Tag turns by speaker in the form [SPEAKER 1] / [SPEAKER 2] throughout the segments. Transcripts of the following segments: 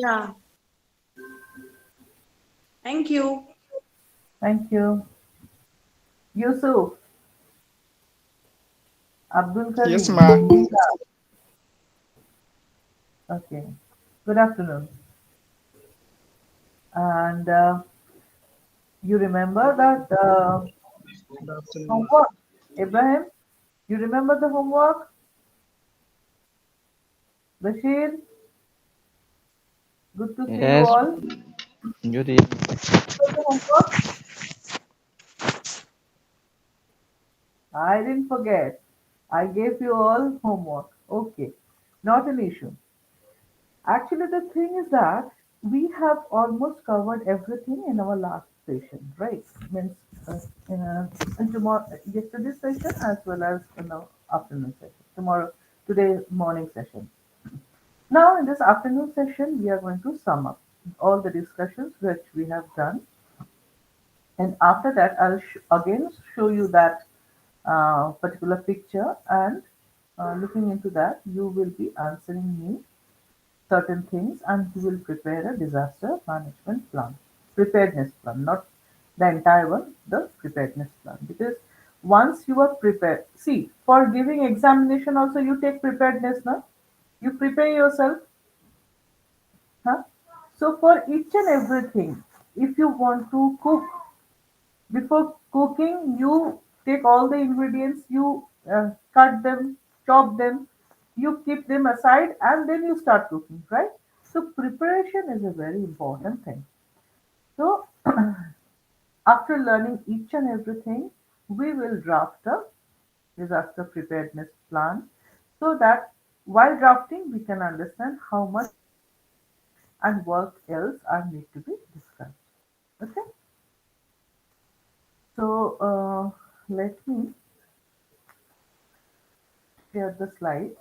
[SPEAKER 1] Yeah. Thank you.
[SPEAKER 2] Thank you. Yusuf, Abdul
[SPEAKER 3] Yes,
[SPEAKER 2] Karim,
[SPEAKER 3] ma.
[SPEAKER 2] Nida. Okay. Good afternoon. And you remember that
[SPEAKER 3] Good afternoon.
[SPEAKER 2] homework? Ibrahim, you remember the homework? Bashir, good to see you
[SPEAKER 4] Yes,
[SPEAKER 2] all.
[SPEAKER 4] good evening.
[SPEAKER 2] So the homework, I didn't forget. I gave you all homework. Okay, not an issue. Actually, the thing is that we have almost covered everything in our last session, right? Means in, in tomorrow, yesterday's session as well as in the afternoon session. Tomorrow, today morning session. Now, in this afternoon session, we are going to sum up all the discussions which we have done, and after that, I'll again show you that particular picture, and looking into that, you will be answering me certain things and you will prepare a disaster management plan, preparedness plan, not the entire one, the preparedness plan. Because once you are prepared, see, for giving examination also you take preparedness now. You prepare yourself, huh? So for each and everything, if you want to cook, before cooking, you take all the ingredients, you cut them, chop them, you keep them aside, and then you start cooking, right? So, preparation is a very important thing. So, after learning each and everything, we will draft a disaster preparedness plan so that while drafting, we can understand how much and what else are need to be discussed. Okay, so let me share the slide.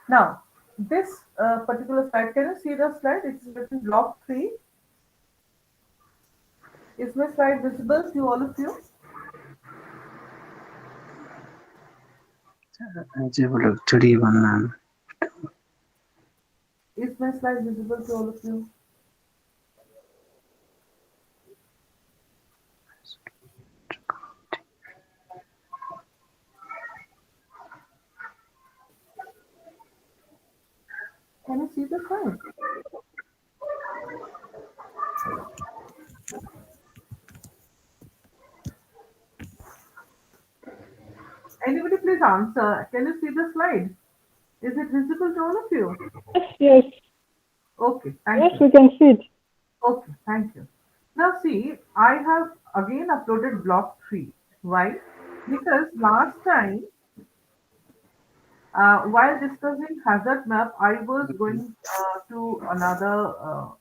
[SPEAKER 2] Now, this particular slide, can you see the slide? It is written block 3. Is my slide visible to all of you?
[SPEAKER 5] Jebuluk Chudi Banana.
[SPEAKER 2] Is my slide visible to all of you? Can you see the slide? Anybody please answer. Can you see the slide? Is it visible to all of you?
[SPEAKER 6] Yes, yes,
[SPEAKER 2] Okay, thank
[SPEAKER 6] yes,
[SPEAKER 2] you.
[SPEAKER 6] we can see it.
[SPEAKER 2] Okay, thank you. Now see, I have again uploaded block 3. Why? Because last time, while discussing hazard map, I was going to another.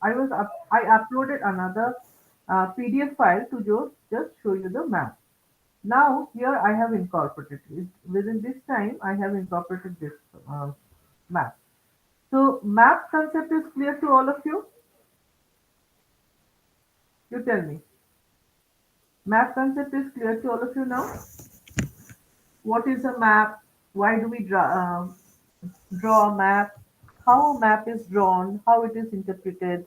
[SPEAKER 2] I uploaded another PDF file to just show you the map. Now here I have incorporated it. Within this time, I have incorporated this map. So map concept is clear to all of you. You tell me. Map concept is clear to all of you now. What is a map? Why do we draw a map? How a map is drawn? How it is interpreted?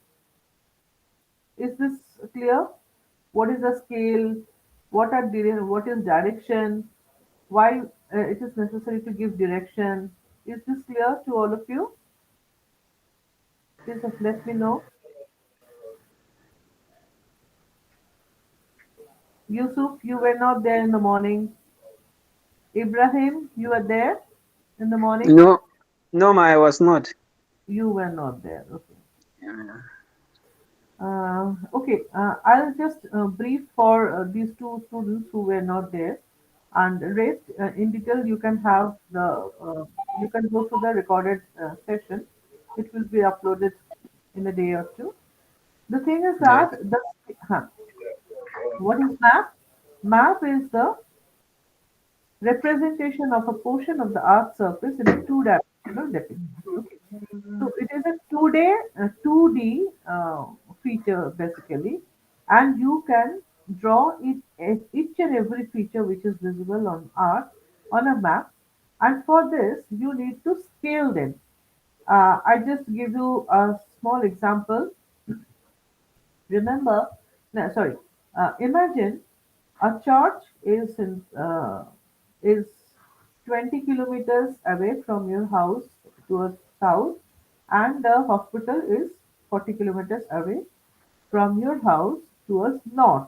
[SPEAKER 2] Is this clear? What is the scale? What is direction? Why it is necessary to give direction? Is this clear to all of you? Please just let me know. Yusuf, you were not there in the morning. Ibrahim, you were there in the morning.
[SPEAKER 5] No, no, ma, I was not.
[SPEAKER 2] You were not there. Okay.
[SPEAKER 5] Yeah.
[SPEAKER 2] Okay, I'll just brief for these two students who were not there, and rest in detail. You can go through the recorded session. It will be uploaded in a day or two. The thing is
[SPEAKER 5] Yes.
[SPEAKER 2] that what is map? Map is the representation of a portion of the Earth's surface in a two-dimensional depiction. Okay. So it is a 2D feature basically, and you can draw each and every feature which is visible on Earth on a map. And for this, you need to scale them. I just give you a small example. Remember, no, sorry. Imagine a church is 20 kilometers away from your house towards south, and the hospital is 40 kilometers away from your house towards north.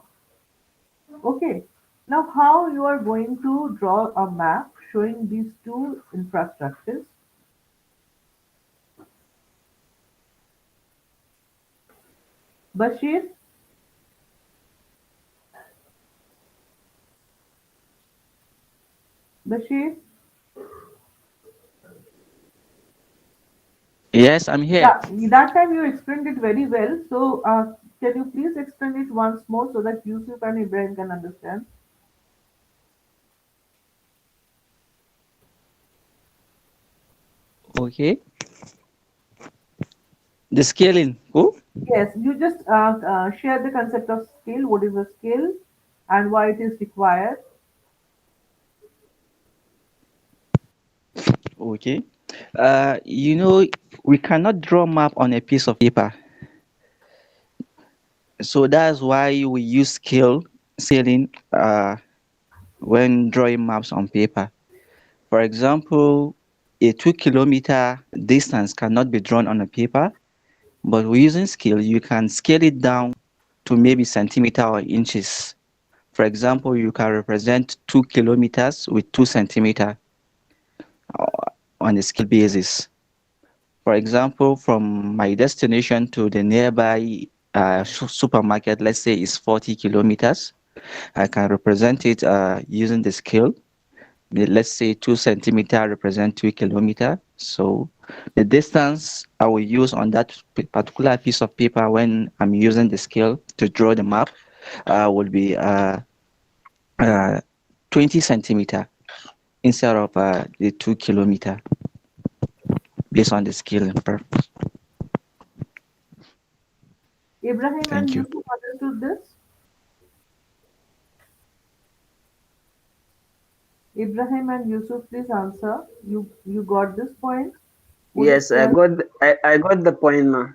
[SPEAKER 2] Okay. Now, how you are going to draw a map showing these two infrastructures? Bashir, Bashir.
[SPEAKER 1] Yes, I'm here.
[SPEAKER 2] Yeah, that time you explained it very well. So, can you please explain it once more so that Yusuf and Ibrahim can understand?
[SPEAKER 1] Okay. The scaling. Oh,
[SPEAKER 2] Yes, you just share the concept of scale. What is a scale and why it is required?
[SPEAKER 1] okay. You know, we cannot draw map on a piece of paper. So that's why we use scaling when drawing maps on paper. For example, a 2 kilometer distance cannot be drawn on a paper, but we're using scale, you can scale it down to maybe centimeter or inches. For example, you can represent 2 kilometers with 2 centimeter on a scale basis. For example, from my destination to the nearby supermarket, let's say is 40 kilometers, I can represent it using the scale. Let's say 2 centimeter represent 2 kilometer. So the distance I will use on that particular piece of paper when I'm using the scale to draw the map will be uh, 20 centimeter instead of the 2 kilometer based on the scale and purpose.
[SPEAKER 2] Ibrahim and
[SPEAKER 1] Thank you.
[SPEAKER 2] Yusuf understood this? Ibrahim and Yusuf, please answer. You got this point? Was it
[SPEAKER 5] Yes, I
[SPEAKER 2] clear?
[SPEAKER 5] got I got the point, ma.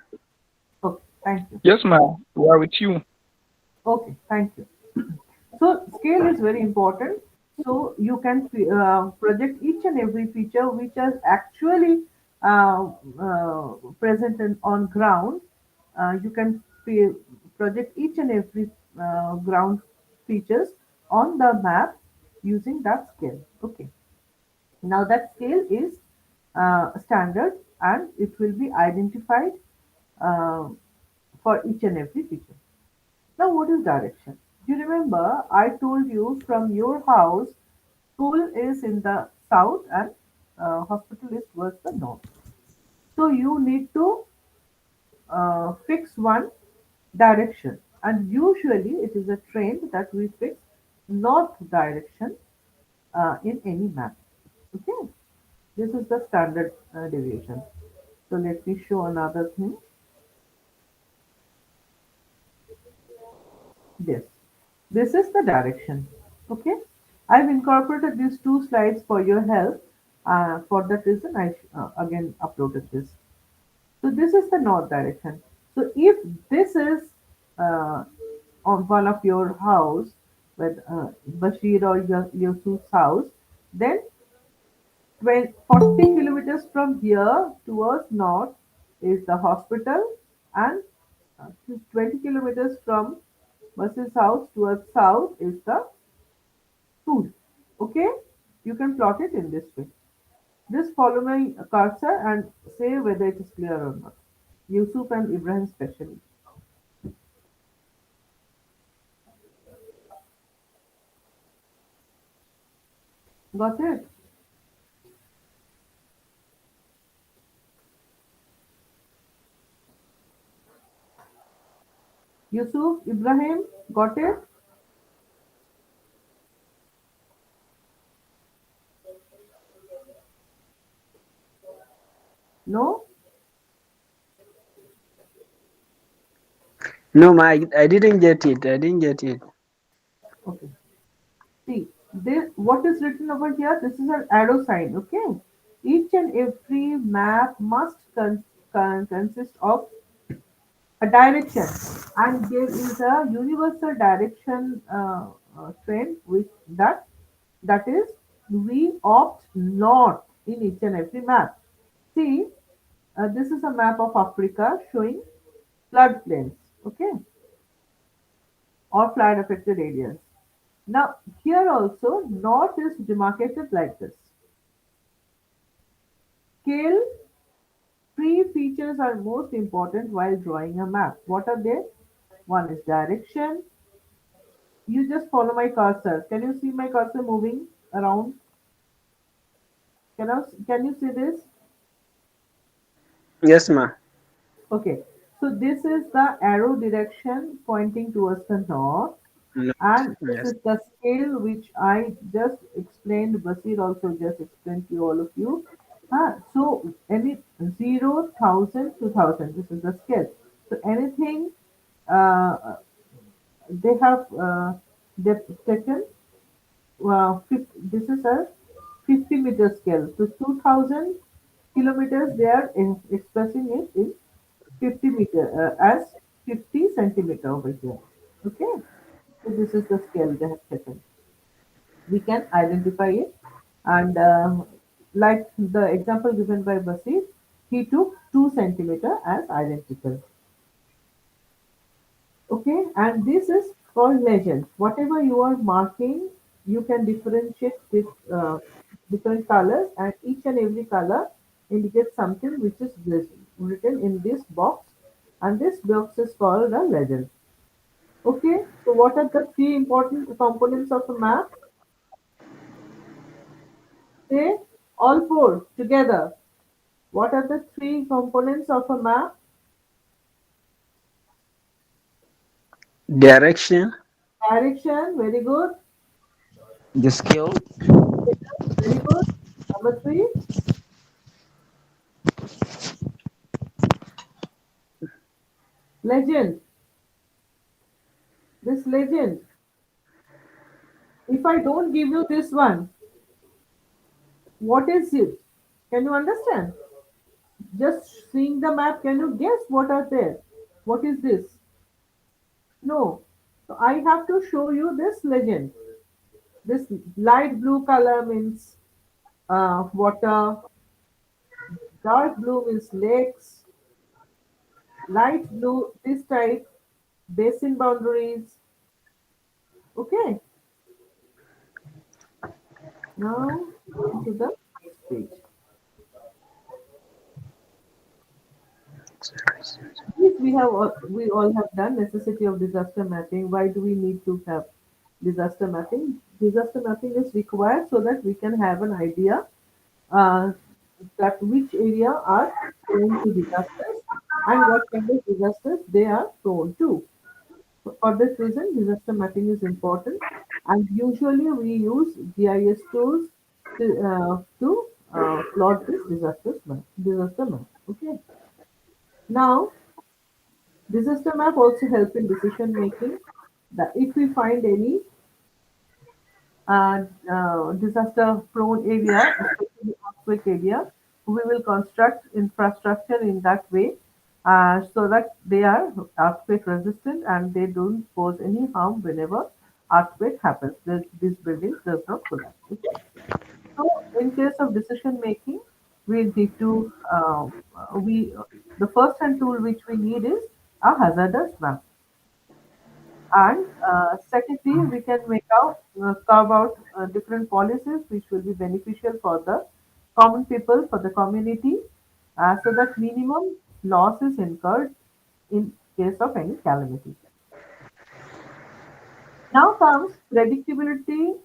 [SPEAKER 2] Okay, thank you.
[SPEAKER 3] Yes, ma'am. We are with you.
[SPEAKER 2] Okay, thank you. So scale is very important. So you can project each and every feature which is actually present on ground. You can project each and every ground features on the map using that scale. Okay. Now that scale is standard and it will be identified uh, for each and every feature. Now, what is direction? You remember I told you from your house, school is in the south and hospital is towards the north. So you need to fix one direction, and usually it is a trend that we fix north direction in any map. Okay, this is the standard deviation. So let me show another thing. This. This is the direction. Okay. I've incorporated these two slides for your help. For that reason, I again uploaded this. So this is the north direction. So if this is uh, on one of your house, with Bashir or Yusuf's house, then 40 kilometers from here towards north is the hospital, and 20 kilometers from Basir's house towards south is the school. Okay, you can plot it in this way. Just follow my cursor and say whether it is clear or not. Yusuf and Ibrahim especially. Got it? Yusuf, Ibrahim, got it? No?
[SPEAKER 5] No, ma, I didn't get it. I didn't get it.
[SPEAKER 2] Okay. See, what is written over here? This is an arrow sign, okay? Each and every map must consist of a direction, and there is a universal direction trend with that is we opt north in each and every map. See, this is a map of Africa showing floodplains, okay, or flood affected areas. Now, here also, north is demarcated like this. Scale, three features are most important while drawing a map. What are they? One is direction. You just follow my cursor. Can you see my cursor moving around? Can you see this?
[SPEAKER 5] Yes, ma.
[SPEAKER 2] Okay. So this is the arrow direction pointing towards the north,
[SPEAKER 5] No.
[SPEAKER 2] and this
[SPEAKER 5] Yes.
[SPEAKER 2] is the scale which I just explained. Basir also just explained to all of you. So any 0,000 to 1,000. This is the scale. So anything uh, they have they've taken this is a 50-meter scale. So 2,000 kilometers they are expressing it in 50 meter as 50 centimeter over here. Okay, so this is the scale they have taken. We can identify it, and like the example given by Basir, he took 2 centimeter as identical. Okay, and this is called legend. Whatever you are marking, you can differentiate with different colors, and each and every color indicates something which is written in this box, and this box is called a legend. Okay, so what are the three important components of a map? Say all four together. What are the three components of a map?
[SPEAKER 5] Direction.
[SPEAKER 2] Direction, very good.
[SPEAKER 1] The scale,
[SPEAKER 2] Very good. Number three, legend. This legend. If I don't give you this one, what is it? Can you understand? Just seeing the map, can you guess what are there? What is this? No. So I have to show you this legend. This light blue color means water, dark blue means lakes, light blue this type, basin boundaries. Okay. Now going to the next page. Yes, we all have done necessity of disaster mapping. Why do we need to have disaster mapping? Disaster mapping is required so that we can have an idea uh, that which area are prone to disasters and what kind of disasters they are prone to. So for this reason, disaster mapping is important, and usually we use GIS tools to plot this disaster map. Okay. Now, disaster map also help in decision making. That if we find any disaster prone area, especially earthquake area, we will construct infrastructure in that way so that they are earthquake resistant and they don't pose any harm whenever earthquake happens. These buildings does not collapse. Okay. So in case of decision making, we need to we the first hand tool which we need is a hazardous map. And secondly, we can carve out different policies which will be beneficial for the common people, for the community, so that minimum loss is incurred in case of any calamity. Now comes predictability,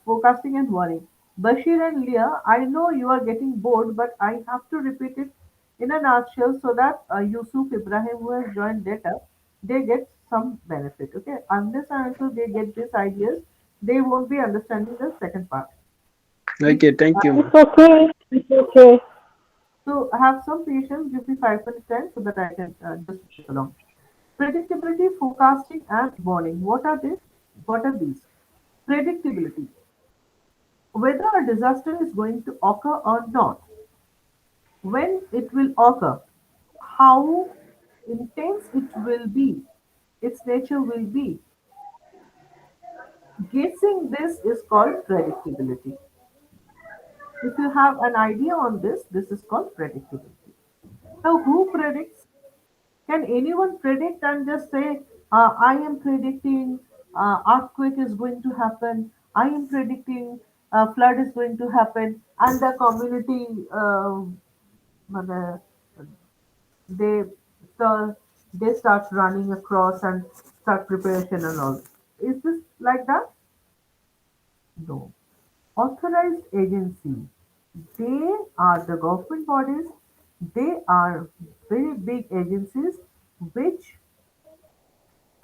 [SPEAKER 2] forecasting, and warning. Bashir and Leah, I know you are getting bored, but I have to repeat it in a nutshell so that Yusuf Ibrahim, who has joined later, they get some benefit. Okay, unless and until they get these ideas, they won't be understanding the second part. Please,
[SPEAKER 5] Okay, thank you,
[SPEAKER 4] It's
[SPEAKER 5] ma'am.
[SPEAKER 4] okay. It's okay.
[SPEAKER 2] so have some patience. Give me 5 minutes time so that I can just move along. Predictability, forecasting, and warning. What are they? What are these? Predictability. Whether a disaster is going to occur or not, when it will occur, how intense it will be, its nature will be. Guessing this is called predictability. If you have an idea on this is called predictability. Now, who predicts? Can anyone predict and just say, I am predicting earthquake is going to happen, I am predicting flood is going to happen, and the community মানে, they start, they start running across and start preparation and all. Is this like that? No. Authorized agency. They are the government bodies. They are very big agencies which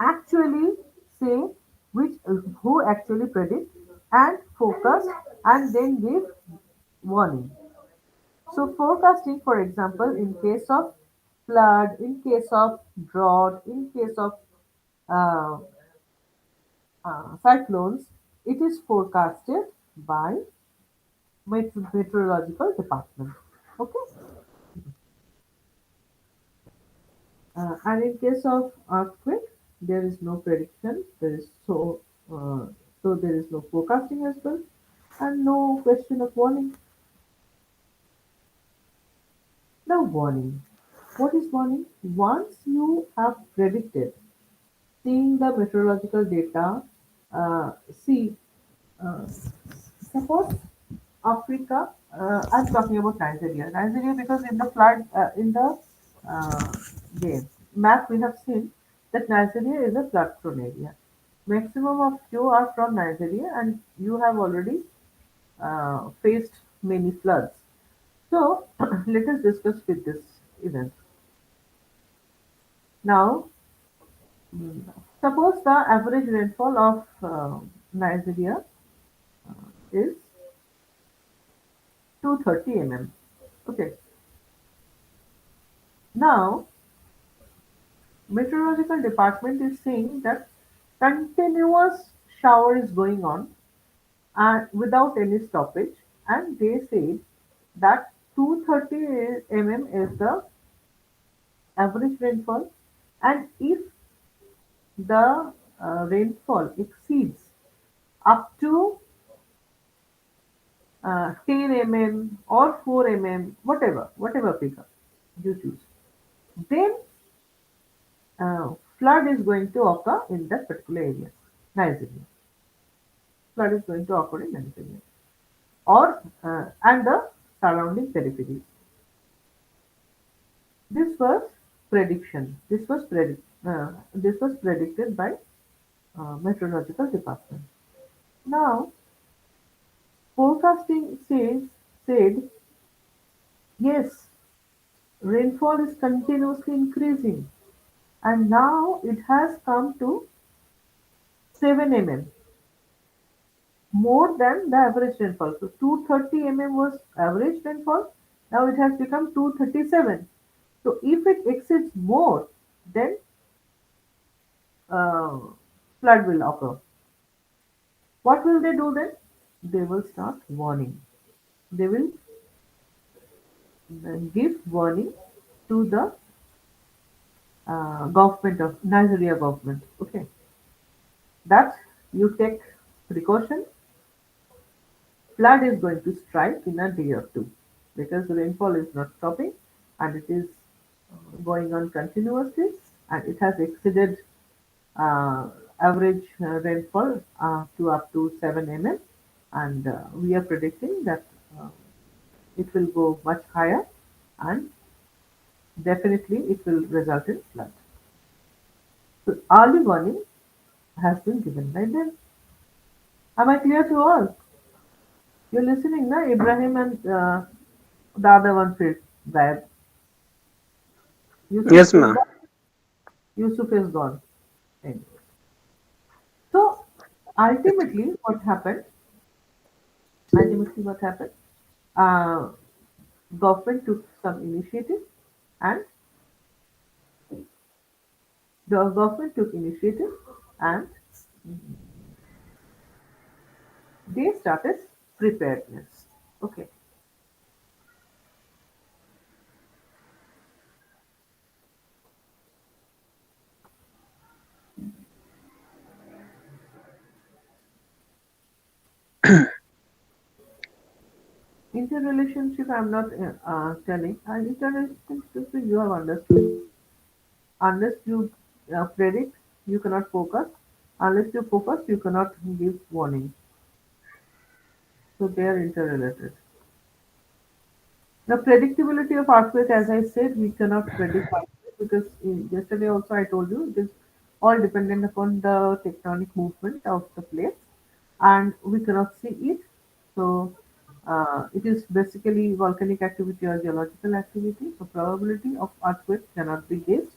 [SPEAKER 2] actually say which who actually predict and focus and then give warning. So forecasting, for example, in case of flood, in case of drought, in case of uh, cyclones, it is forecasted by meteorological department. Okay, and in case of earthquake, there is no prediction. So there is no forecasting as well, and no question of warning. Now warning. What is warning? Once you have predicted, seeing the meteorological data, see, uh, suppose Africa, I'm talking about Nigeria. Nigeria, because in the flood, in uh, the map we have seen that Nigeria is a flood prone area. Maximum of you are from Nigeria and you have already faced many floods. So let us discuss with this event. Now, suppose the average rainfall of Nigeria is 230 mm. Okay. Now, meteorological department is saying that continuous shower is going on and without any stoppage, and they say that 230 mm is the average rainfall, and if the rainfall exceeds up to 10 mm or 4 mm, whatever figure you choose, then flood is going to occur in that particular area. Nigeria. Flood is going to occur in Nigeria or and the surrounding peripheries. This was prediction. This was predicted by meteorological department. Now, forecasting said yes, rainfall is continuously increasing, and now it has come to 7 mm, more than the average rainfall. So 230 mm was average rainfall. Now it has become 237. So if it exceeds more, then uh, flood will occur. What will they do then? They will start warning. They will give warning to the government of Nigeria government. Okay, that you take precaution. Flood is going to strike in a day or two because the rainfall is not stopping and it is going on continuously and it has exceeded uh, average rainfall to up to 7 mm, and we are predicting that uh, it will go much higher and definitely it will result in flood. So early warning has been given by them. Am I clear to all? You're listening, na? Ibrahim and the other one, Gaib. Yusuf
[SPEAKER 5] Yes,
[SPEAKER 2] still
[SPEAKER 5] ma'am.
[SPEAKER 2] there? Yusuf is gone. Anyway. So ultimately, what happened? Ultimately, what happened? Uh, Government took some initiative, and the government took initiative, and they started preparedness. Okay. Interrelationship, I'm not telling. Interrelationship you have understood. Unless you predict, you cannot focus. Unless you focus, you cannot give warning. So they are interrelated. The predictability of earthquake, as I said, we cannot predict earthquake because yesterday also I told you it is all dependent upon the tectonic movement of the plates, and we cannot see it. So it is basically volcanic activity or geological activity. So probability of earthquake cannot be guessed.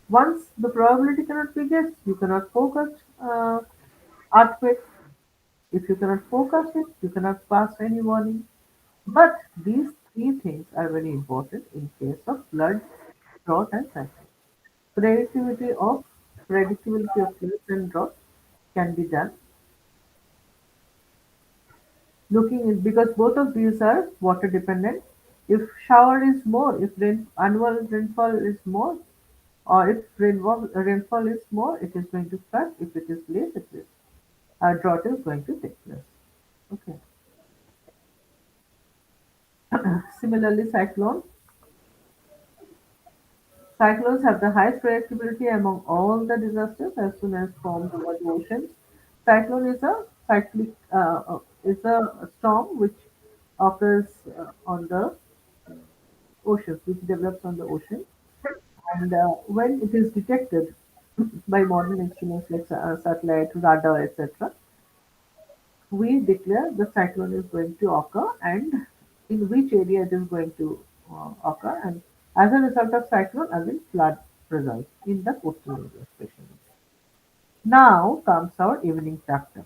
[SPEAKER 2] Once the probability cannot be guessed, you cannot focus earthquake. If you cannot focus it, you cannot pass any warning. But these three things are very important in case of flood, drought, and cyclone. Predictability of predictability of floods and drought can be done looking in because both of these are water dependent. If shower is more, if annual rainfall is more, or if rainfall is more, it is going to flood. If it is less, it is drought is going to take place. Okay. Similarly, cyclones have the highest predictability among all the disasters as soon as formed over the oceans. Cyclone is a cyclic is a storm which occurs on the oceans, which develops on the ocean, and when it is detected by modern instruments like satellite, radar, etc., we declare the cyclone is going to occur and in which area it is going to occur, and as a result of cyclone, again flood results in the coastal area especially. Now comes our evening chapter.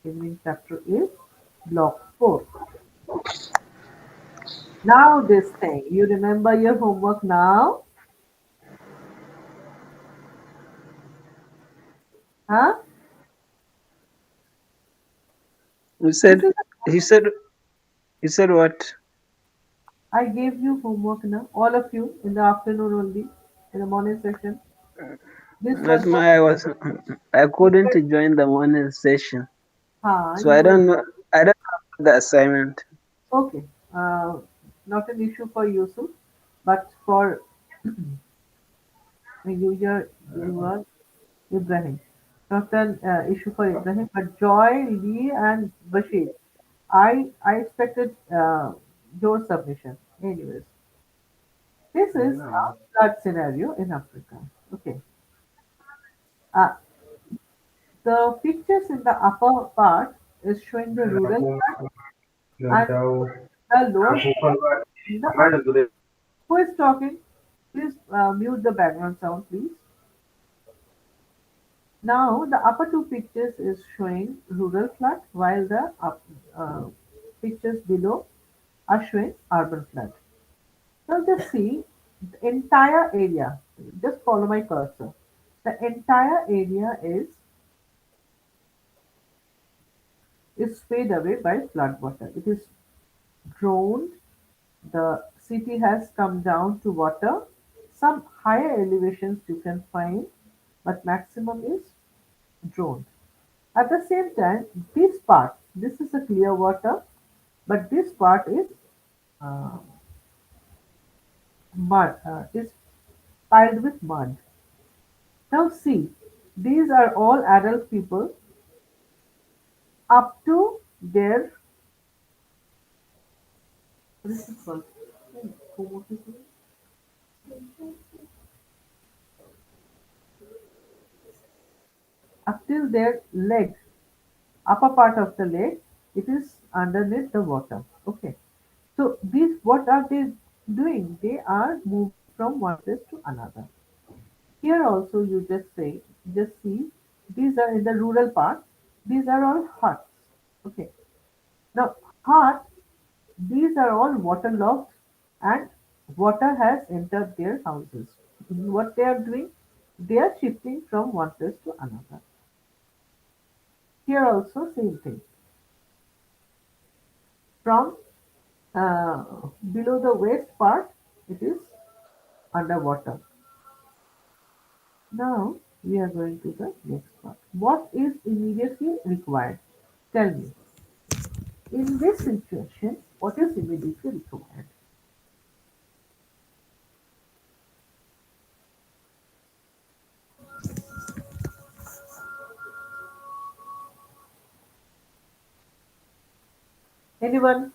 [SPEAKER 2] Evening chapter is block 4. Now this thing, you remember your homework now? Huh?
[SPEAKER 5] You
[SPEAKER 2] This
[SPEAKER 5] said,
[SPEAKER 2] is
[SPEAKER 5] he said, he said what?
[SPEAKER 2] I gave you homework now, all of you in the afternoon only, in the morning session. This
[SPEAKER 5] Not
[SPEAKER 2] was what
[SPEAKER 5] my, I was, I
[SPEAKER 2] you
[SPEAKER 5] couldn't
[SPEAKER 2] were,
[SPEAKER 5] join the morning session. So
[SPEAKER 2] you
[SPEAKER 5] I
[SPEAKER 2] were
[SPEAKER 5] don't know, I don't know the assignment.
[SPEAKER 2] okay. Not an issue for Yusuf, but for you are Ibrahim. Not an issue for Ibrahim, but Joy, Lee, and Bashir. I expected your submission. Anyways, this is a flood scenario in Africa. Okay. Uh, the pictures in the upper part is showing the rural part and the lower part in the urban. Who is talking? Please mute the background sound, please. Now, the upper two pictures is showing rural flood, while the pictures below are showing urban flood. Now, just see the entire area. Just follow my cursor. The entire area is swayed away by flood water. It is drowned. The city has come down to water. Some higher elevations you can find, but maximum is drone. At the same time, this part, this is a clear water, but this part uh, is piled with mud. Now see, these are all adult people up to their what is it called? Up till their leg, upper part of the leg, it is underneath the water. Okay. So these what are they doing? They are moving from one place to another. Here also you just see these are in the rural part. These are all huts. Okay. Now hut, these are all waterlogged and water has entered their houses. What they are doing? They are shifting from one place to another. Here also same thing. From uh, below the waist part, it is underwater. Now we are going to the next part. What is immediately required? Tell me, in this situation, what is immediately required? Anyone?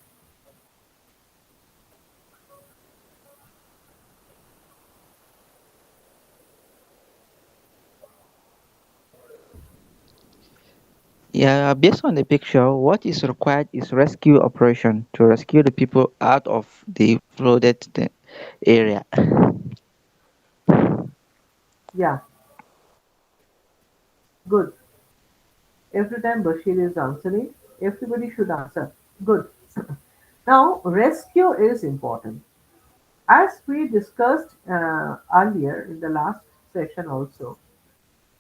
[SPEAKER 1] Yeah, based on the picture, what is required is rescue operation to rescue the people out of the flooded area.
[SPEAKER 2] Yeah, good. Every time Bashir is answering, everybody should answer. Good. Now, rescue is important. As we discussed earlier in the last session also,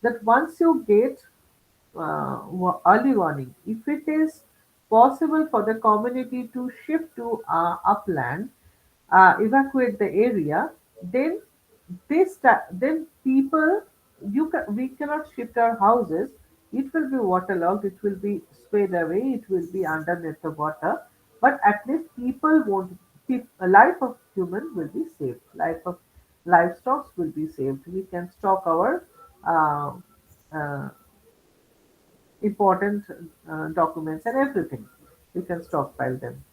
[SPEAKER 2] that once you get early warning, if it is possible for the community to shift to upland, evacuate the area, then then people we cannot shift our houses. It will be waterlogged. It will be swayed away. It will be underneath the water. But at least people won't. A life of human will be saved. Life of livestock will be saved. We can stock our uh, uh, important documents and everything. You can stockpile them.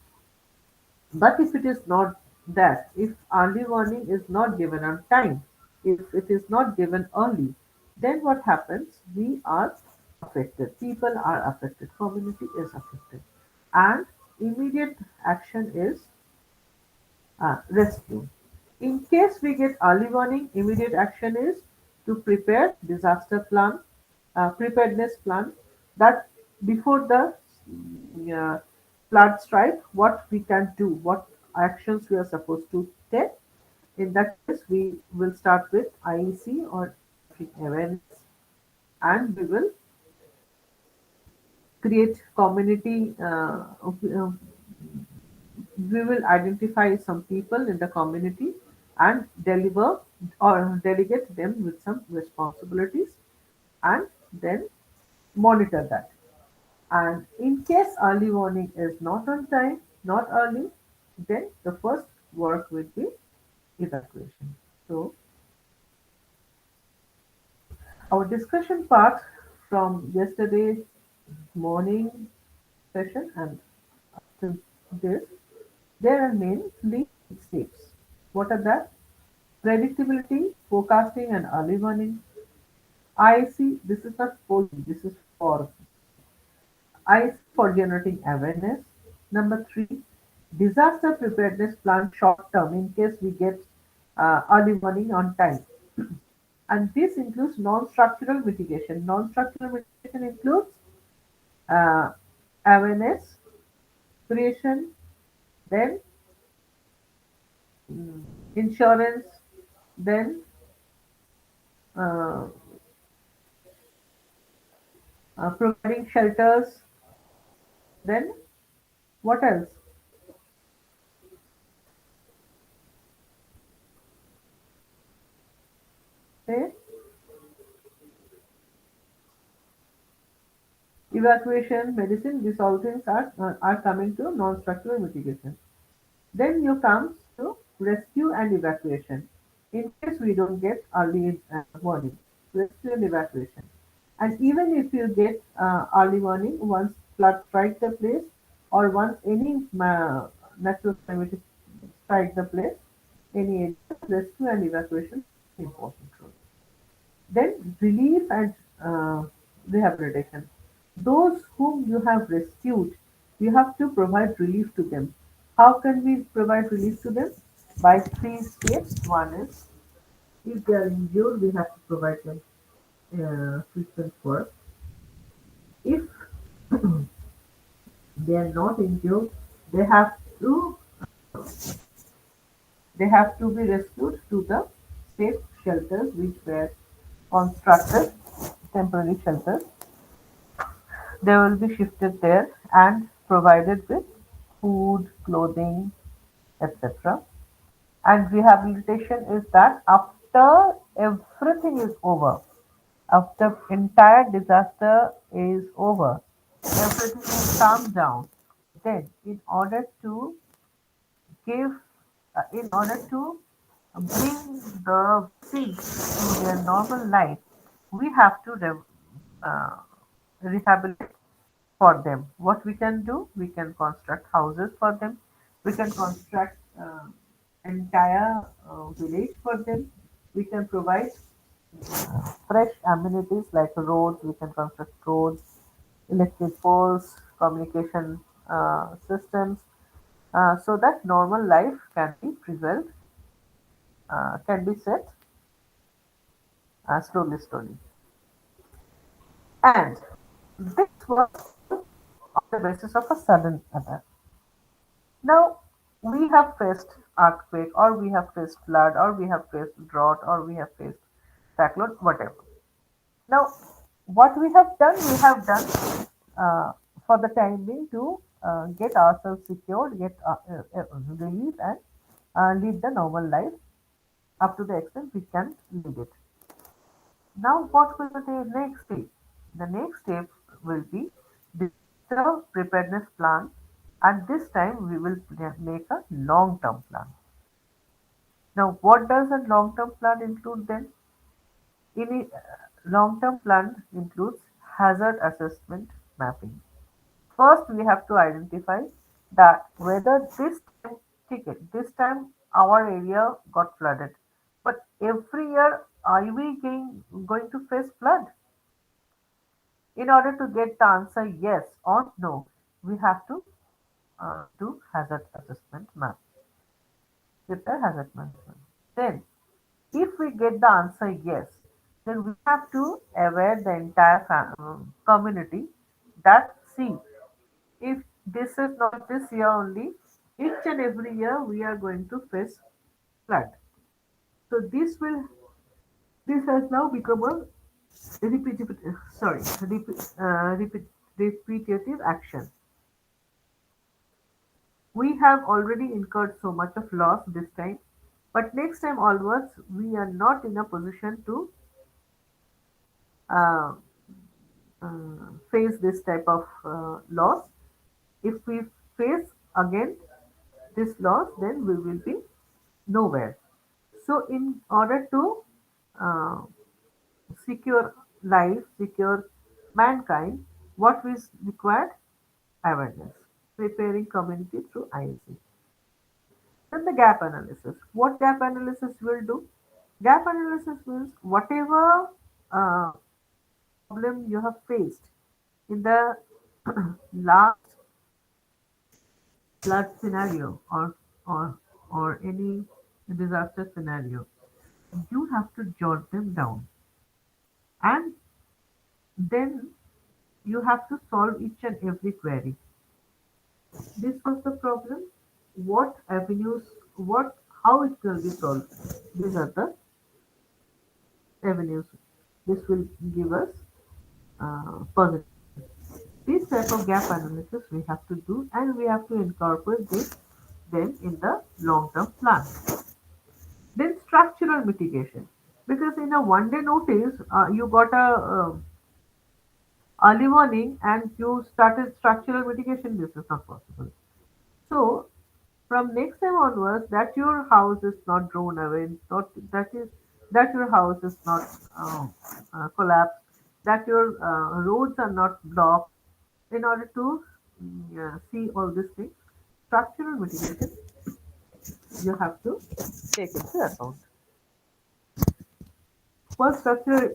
[SPEAKER 2] But if it is not that, if early warning is not given on time, if it is not given early, then what happens? We are affected. People are affected. Community is affected. And immediate action is rescue. In case we get early warning, immediate action is to prepare disaster plan, preparedness plan. That before the uh, flood strike, what we can do, what actions we are supposed to take. In that case, we will start with IEC or emergency awareness, and we will create community. We will identify some people in the community and deliver or delegate them with some responsibilities, and then monitor that. And in case early warning is not on time, not early, then the first work will be evacuation. So our discussion part from yesterday's morning session and to this, there are mainly steps. What are that? Predictability, forecasting, and early warning. I see this is not for you, this is for I see for generating awareness. Number three, disaster preparedness plan short term in case we get early warning on time. And this includes non-structural mitigation. Non-structural mitigation includes uh, awareness creation, then insurance, then uh, providing shelters, then what else? evacuation, medicine, these all things are coming to non-structural mitigation. Then you comes to rescue and evacuation. In case we don't get early warning, rescue and evacuation. And even if you get early warning, once flood strike the place or once any natural calamity strike the place, any area, rescue and evacuation is an important role. Then relief and rehabilitation. Those whom you have rescued, you have to provide relief to them. How can we provide relief to them? By three steps. One is if they are injured, we have to provide them treatment work. If they are not injured, they have to they have to be rescued to the safe shelters which were constructed, temporary shelters. They will be shifted there and provided with food, clothing, etc. And rehabilitation is that after everything is over, after entire disaster is over, everything is calmed down, then give, in order to bring the victims to their normal life, we have to uh, rehabilitate for them. What we can do, we can construct houses for them, we can construct entire village for them, we can provide fresh amenities like roads, we can construct roads, electric poles, communication systems, so that normal life can be preserved, can be set slowly, slowly. And this was all on the basis of a sudden attack. Now, we have faced earthquake, or we have faced flood, or we have faced drought, or we have faced cyclone, whatever. Now, what we have done uh, for the time being to get ourselves secured, get relief, and lead the normal life up to the extent we can lead it. Now, what will be the next step? The next step will be disaster preparedness plan, and this time we will make a long-term plan. Now, what does a long-term plan include then? In a long-term plan includes hazard assessment mapping. First, we have to identify that whether this time our area got flooded, but every year are we going to face flood? In order to get the answer yes or no, we have to do hazard assessment map, prepare hazard management. Then, if we get the answer yes, then we have to aware the entire community that see, if this is not this year only, each and every year we are going to face flood. So this has now become a repetitive action. We have already incurred so much of loss this time, but next time onwards, we are not in a position to uh, face this type of loss. If we face again this loss, then we will be nowhere. So, in order to uh, secure life, secure mankind, what is required? Awareness, preparing community through IAC. Then the gap analysis. What gap analysis will do? Gap analysis means whatever uh, problem you have faced in the last flood scenario, or any disaster scenario, you have to jot them down, and then you have to solve each and every query. This was the problem. What avenues? What? How it will be solved? These are the avenues. This will give us positive. This type of gap analysis we have to do, and we have to incorporate this then in the long-term plan. Then structural mitigation, because in a one-day notice, you got a early morning and you started structural mitigation, this is not possible. So from next time onwards, that your house is not drawn away, not that your house is not collapsed, that your roads are not blocked. In order to see all these things, structural mitigation you have to take into account. What structural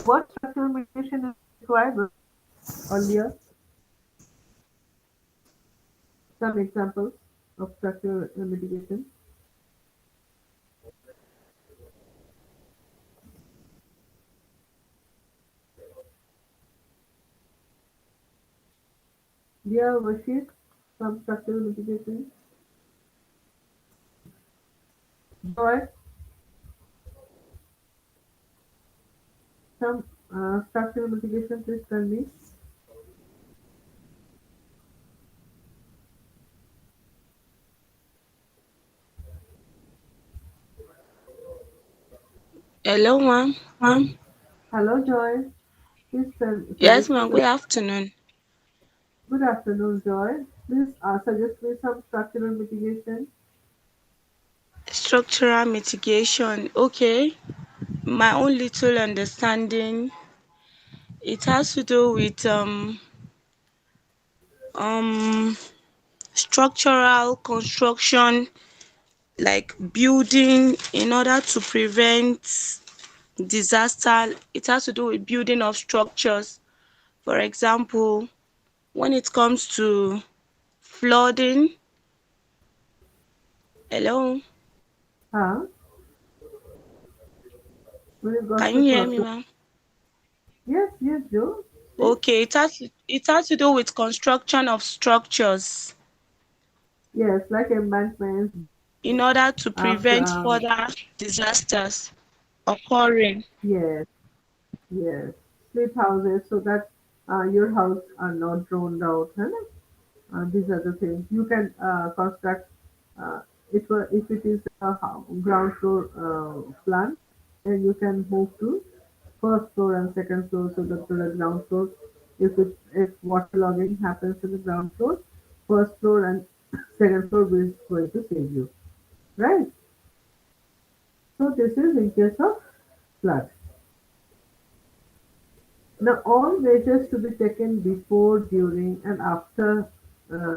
[SPEAKER 2] what structural mitigation is required earlier? Some examples of structural mitigation. Dear Vashit, some structural mitigation. Joy, some structural mitigation, please tell me.
[SPEAKER 4] Hello, ma'am.
[SPEAKER 2] Hello, Joy. Please
[SPEAKER 4] Yes,
[SPEAKER 2] suggest me
[SPEAKER 4] ma'am.
[SPEAKER 2] some.
[SPEAKER 4] Good afternoon.
[SPEAKER 2] Good afternoon, Joy. Please suggest me some structural mitigation.
[SPEAKER 4] Structural mitigation. Okay. My own little understanding. It has to do with um structural construction, like building in order to prevent disaster. It has to do with building of structures. For example, when it comes to flooding. Hello.
[SPEAKER 2] Huh? When it got
[SPEAKER 4] Can
[SPEAKER 2] to
[SPEAKER 4] you hear
[SPEAKER 2] flood.
[SPEAKER 4] me, ma'am?
[SPEAKER 2] Yes, yes, Joe. Say.
[SPEAKER 4] Okay, it has to do with construction of structures
[SPEAKER 2] Yes, like embankments,
[SPEAKER 4] in order to
[SPEAKER 2] after,
[SPEAKER 4] prevent further disasters occurring.
[SPEAKER 2] yes, yes, split houses so that your house are not drawn out. Huh? These are the things you can construct. Uh, if it is a ground floor plan, then you can move to first floor and second floor so that the ground floor, if waterlogging happens in the ground floor, first floor and second floor is going to save you, right? So this is in case of flood. Now all measures to be taken before, during, and after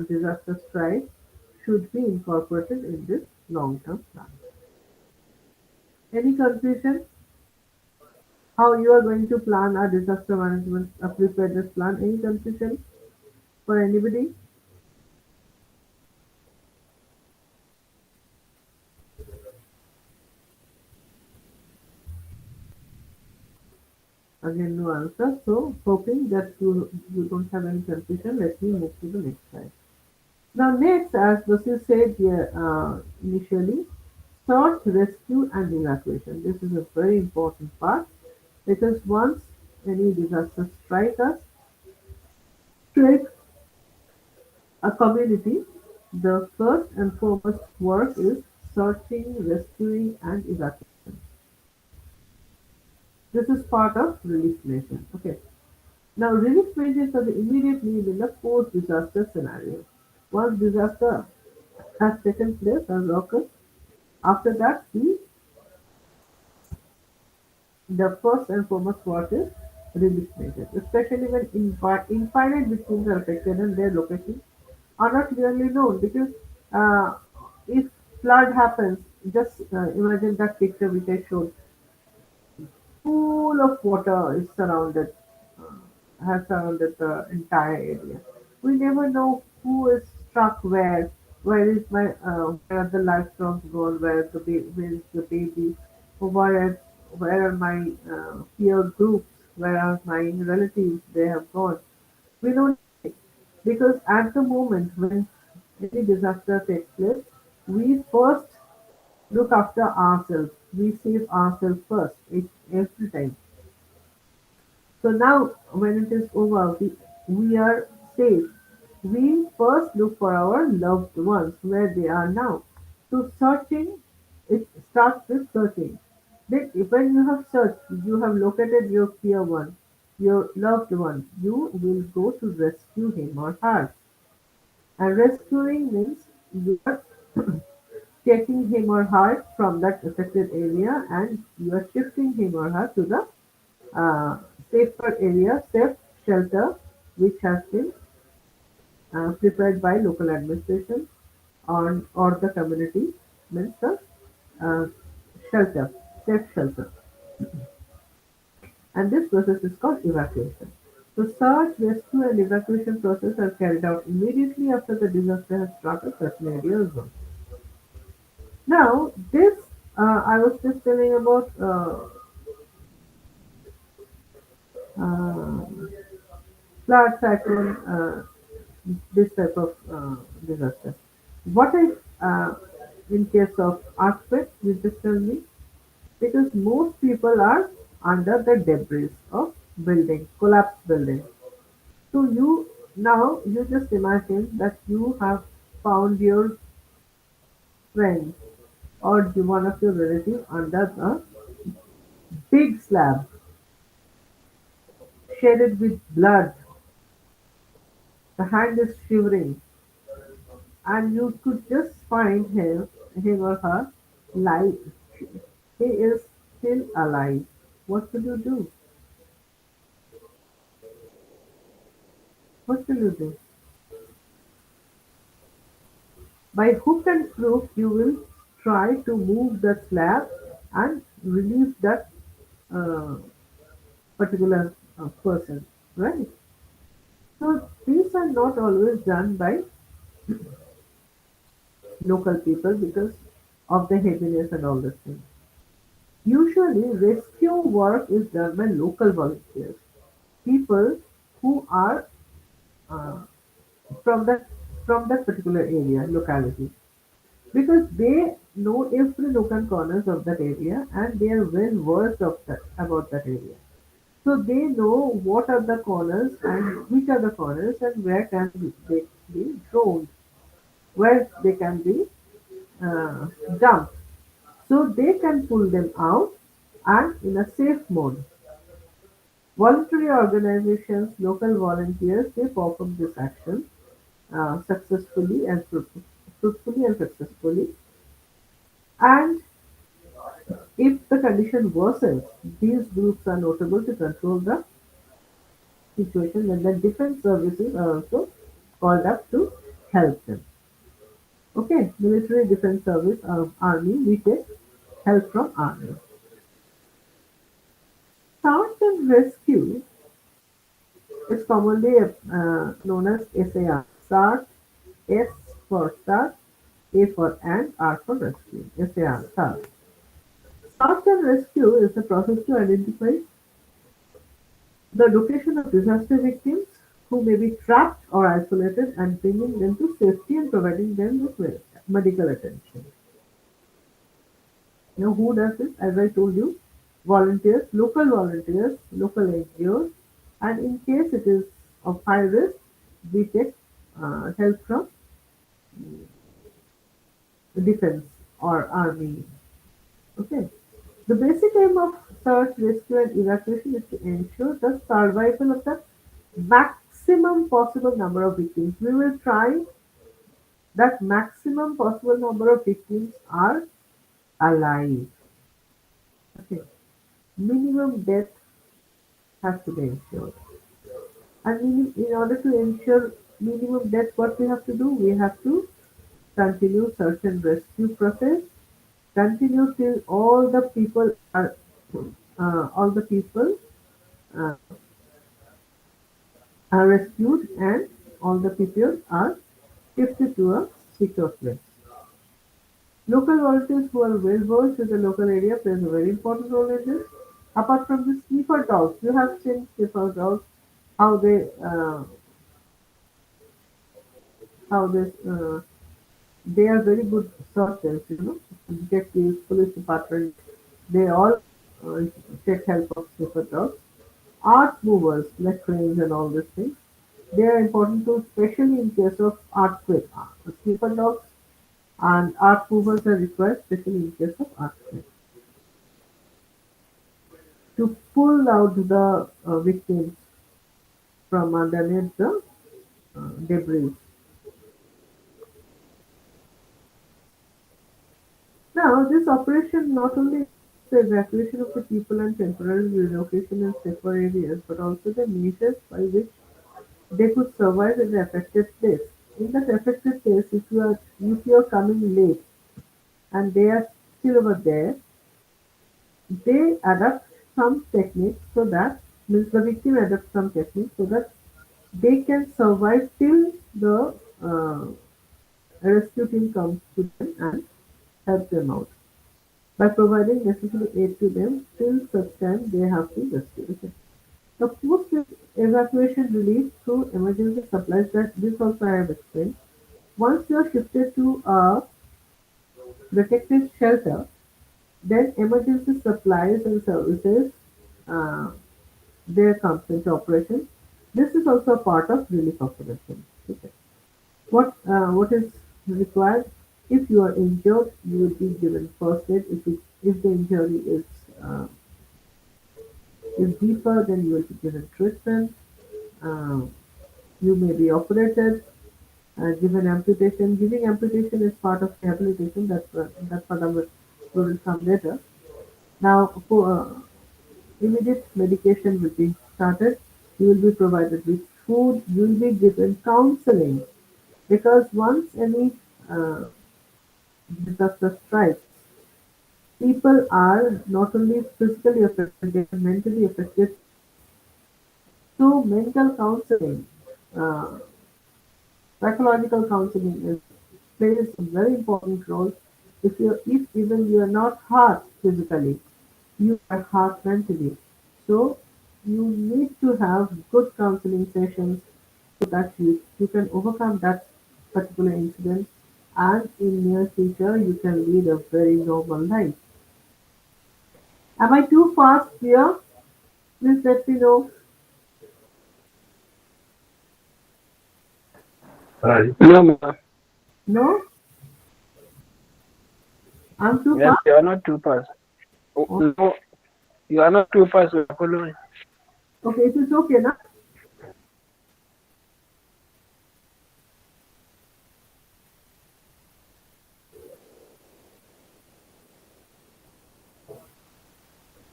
[SPEAKER 2] disaster strike should be incorporated in this long-term plan. Any confusion? How you are going to plan a disaster management, a preparedness plan? Any confusion for anybody? Again, no answer. So, hoping that you don't have any confusion, let me move to the next slide. Now, next, as Basil said here, initially, search, rescue, and evacuation. This is a very important part because once any disaster strike a community, the first and foremost work is searching, rescuing, and evacuation. This is part of relief measure. Okay. Now, relief measures are the immediate need in a post-disaster scenario. Once disaster has taken place and occurred, after that, the first and foremost work is relief measures, especially when infinite victims are affected and their locations are not clearly known. Because uh, if flood happens, just imagine that picture which I showed, full of water is surrounded, has surrounded the entire area. We never know who is struck where are the livestock gone, where is the baby, where are my peer groups, where are my relatives, they have gone. We don't, because at the moment when any disaster takes place, we first look after ourselves. We save ourselves first, every time. So now, when it is over, we are safe. We first look for our loved ones where they are now. So searching, it starts with searching. Then when you have searched, you have located your peer one. your loved one. You will go to rescue him or her. And rescuing means you are taking him or her from that affected area and you are shifting him or her to the uh, safer area, safe shelter, which has been prepared by local administration or the community, means the uh, shelter, safe shelter. And this process is called evacuation. So search, rescue and evacuation process are carried out immediately after the disaster has struck a certain area or zone. Now, this I was just telling about uh, flood, cyclone, this type of disaster. What if, in case of earthquake, you just tell me? Because most people are under the debris of building, collapsed building. So you just imagine that you have found your friend or one of your relatives under a big slab, shaded with blood. The hand is shivering, and you could just find him or her live. He is still alive. What will you do? What will you do? By hook and crook, you will try to move the slab and relieve that uh, particular person, right? So these are not always done by local people because of the heaviness and all these things. Usually, rescue work is done by local volunteers, people who are uh, from that particular area, locality, because they know every nook and corners of that area and they are well versed of that about that area. So they know what are the corners and which are the corners and where they be drowned, where they can be uh, dumped. So they can pull them out and in a safe mode. Voluntary organizations, local volunteers, they perform this action successfully and fruitfully and successfully. And if the condition worsens, these groups are notable to control the situation and then defense services are also called up to help them. Okay, military defense service, army, we take help from army. Search and rescue is commonly known as SAR. Search, S for start, A for and, R for rescue. SAR, search. Search and rescue is the process to identify the location of disaster victims who may be trapped or isolated and bringing them to safety and providing them with medical attention. Now, who does this? As I told you, volunteers, local NGOs, and in case it is of high risk, we take help from defense or army. Okay. The basic aim of search, rescue, and evacuation is to ensure the survival of the maximum possible number of victims. We will try that maximum possible number of victims are alive. Okay. Minimum death has to be ensured. And in order to ensure minimum death, what we have to do? We have to continue search and rescue process. Continue till all the people uh, are rescued and all the people are shifted to a secure place. Local volunteers who are well versed in the local area plays a very important role in this. Apart from the sniffer dogs, you have seen sniffer dogs, how they are very good searchers. Detectives, police department, they all uh, take help of sniffer dogs. Earth movers like cranes and all these things. They are important too, especially in case of earthquake. Sniffer dogs and earth movers are required, especially in case of earthquake. to pull out the victims from underneath the debris. Now, this operation not only involves the evacuation of the people and temporary relocation in safer areas, but also the measures by which they could survive in the affected place. In that affected place, if you are coming late and they are still over there, they adapt some technique so that means the victim adapts some technique so that they can survive till the uh, rescue team comes to them and help them out by providing necessary aid to them till such time they have to rescue. Okay. The post-evacuation relief through emergency supplies that this also I have explained. Once you are shifted to a protected shelter, then emergency supplies and services uh, there comes into operation. This is also a part of relief operation. Okay. What is required? If you are injured, you will be given first aid. If the injury uh, is deeper, then you will be given treatment. Uh, you may be operated, given amputation. Giving amputation is part of rehabilitation. That part of it will come later. Now, immediate medication will be started. You will be provided with food. You will be given counseling because once any uh, disaster strikes, people are not only physically affected, they are mentally affected too. So mental counseling, uh, psychological counseling plays a very important role. If even you are not hurt physically, you are hurt mentally. So you need to have good counseling sessions so that you can overcome that particular incident and in near future you can lead a very normal life. Am I too fast here? Please let me know.
[SPEAKER 5] No, ma'am.
[SPEAKER 2] No? I'm too
[SPEAKER 5] Yes,
[SPEAKER 2] fast?
[SPEAKER 5] you are not too fast. Oh,
[SPEAKER 2] Oh,
[SPEAKER 5] no, you are not too fast. We are following.
[SPEAKER 2] okay, it is okay now.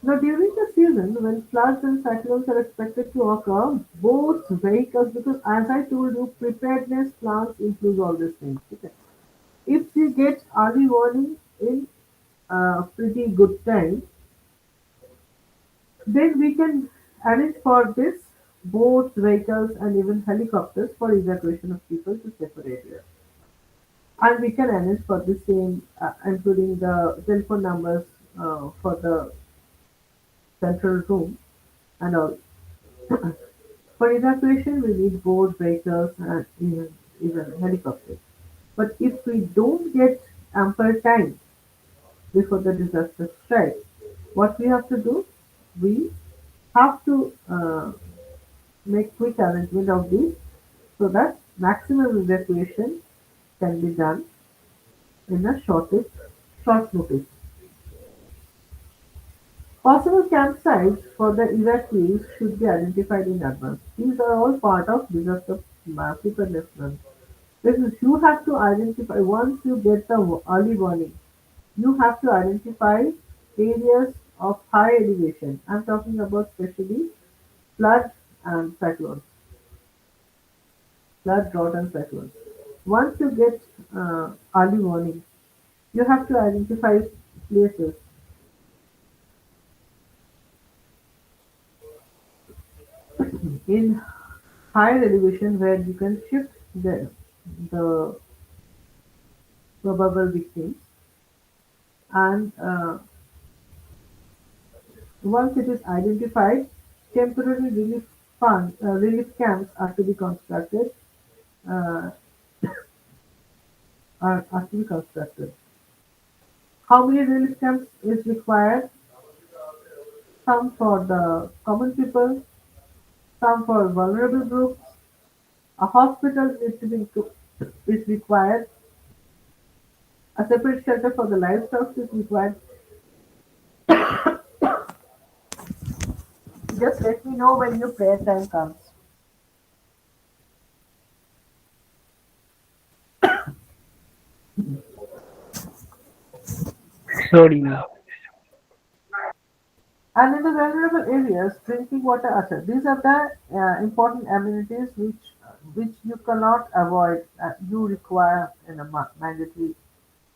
[SPEAKER 2] Now during the season when floods and cyclones are expected to occur, both vehicles because as I told you, preparedness plans include all these things. Okay. If we get early warning in a pretty good time, then we can arrange for this boats, vehicles, and even helicopters for evacuation of people to safer areas. And we can arrange for the same, including the telephone numbers for the central room and all. For evacuation, we need boat, vehicles, and even helicopters. But if we don't get ample time before the disaster strikes, what we have to do? We have to make quick arrangement of these so that maximum evacuation can be done in a short notice. Possible campsites for the evacuees should be identified in advance. These are all part of disaster preparedness plan. This is you have to identify once you get the early warning. You have to identify areas of high elevation. I'm talking about especially flood and cyclones, flood, drought, and cyclones. Once you get early warning, you have to identify places in higher elevation where you can shift the probable victims and once it is identified, temporary relief camps are to be constructed. Uh, are to be constructed. How many relief camps is required? Some for the common people, some for vulnerable groups. A hospital is required. A separate shelter for the livestock is required. Just let me know when your prayer time comes.
[SPEAKER 5] Sorry, ma'am.
[SPEAKER 2] And in the vulnerable areas, drinking water usher. These are the important amenities which you cannot avoid. You require in a mandatory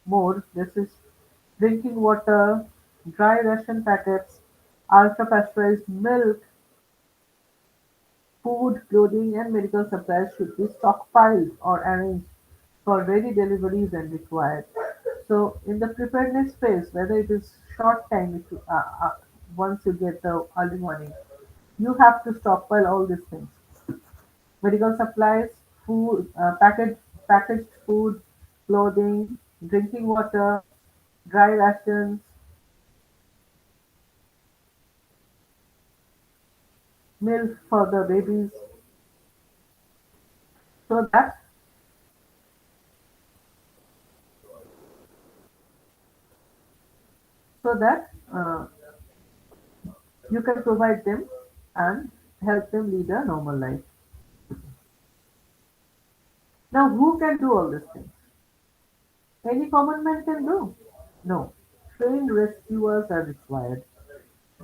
[SPEAKER 2] mode. This is drinking water, dry ration packets, ultra pasteurized milk, food, clothing, and medical supplies should be stockpiled or arranged for ready deliveries when required. So, in the preparedness phase, whether it is short time, if you, once you get the early morning, you have to stockpile all these things: medical supplies, food, packaged food, clothing, drinking water, dry rations, milk for the babies, so that you can provide them and help them lead a normal life. Now, who can do all these things? Any common man can do? No. Trained rescuers are required.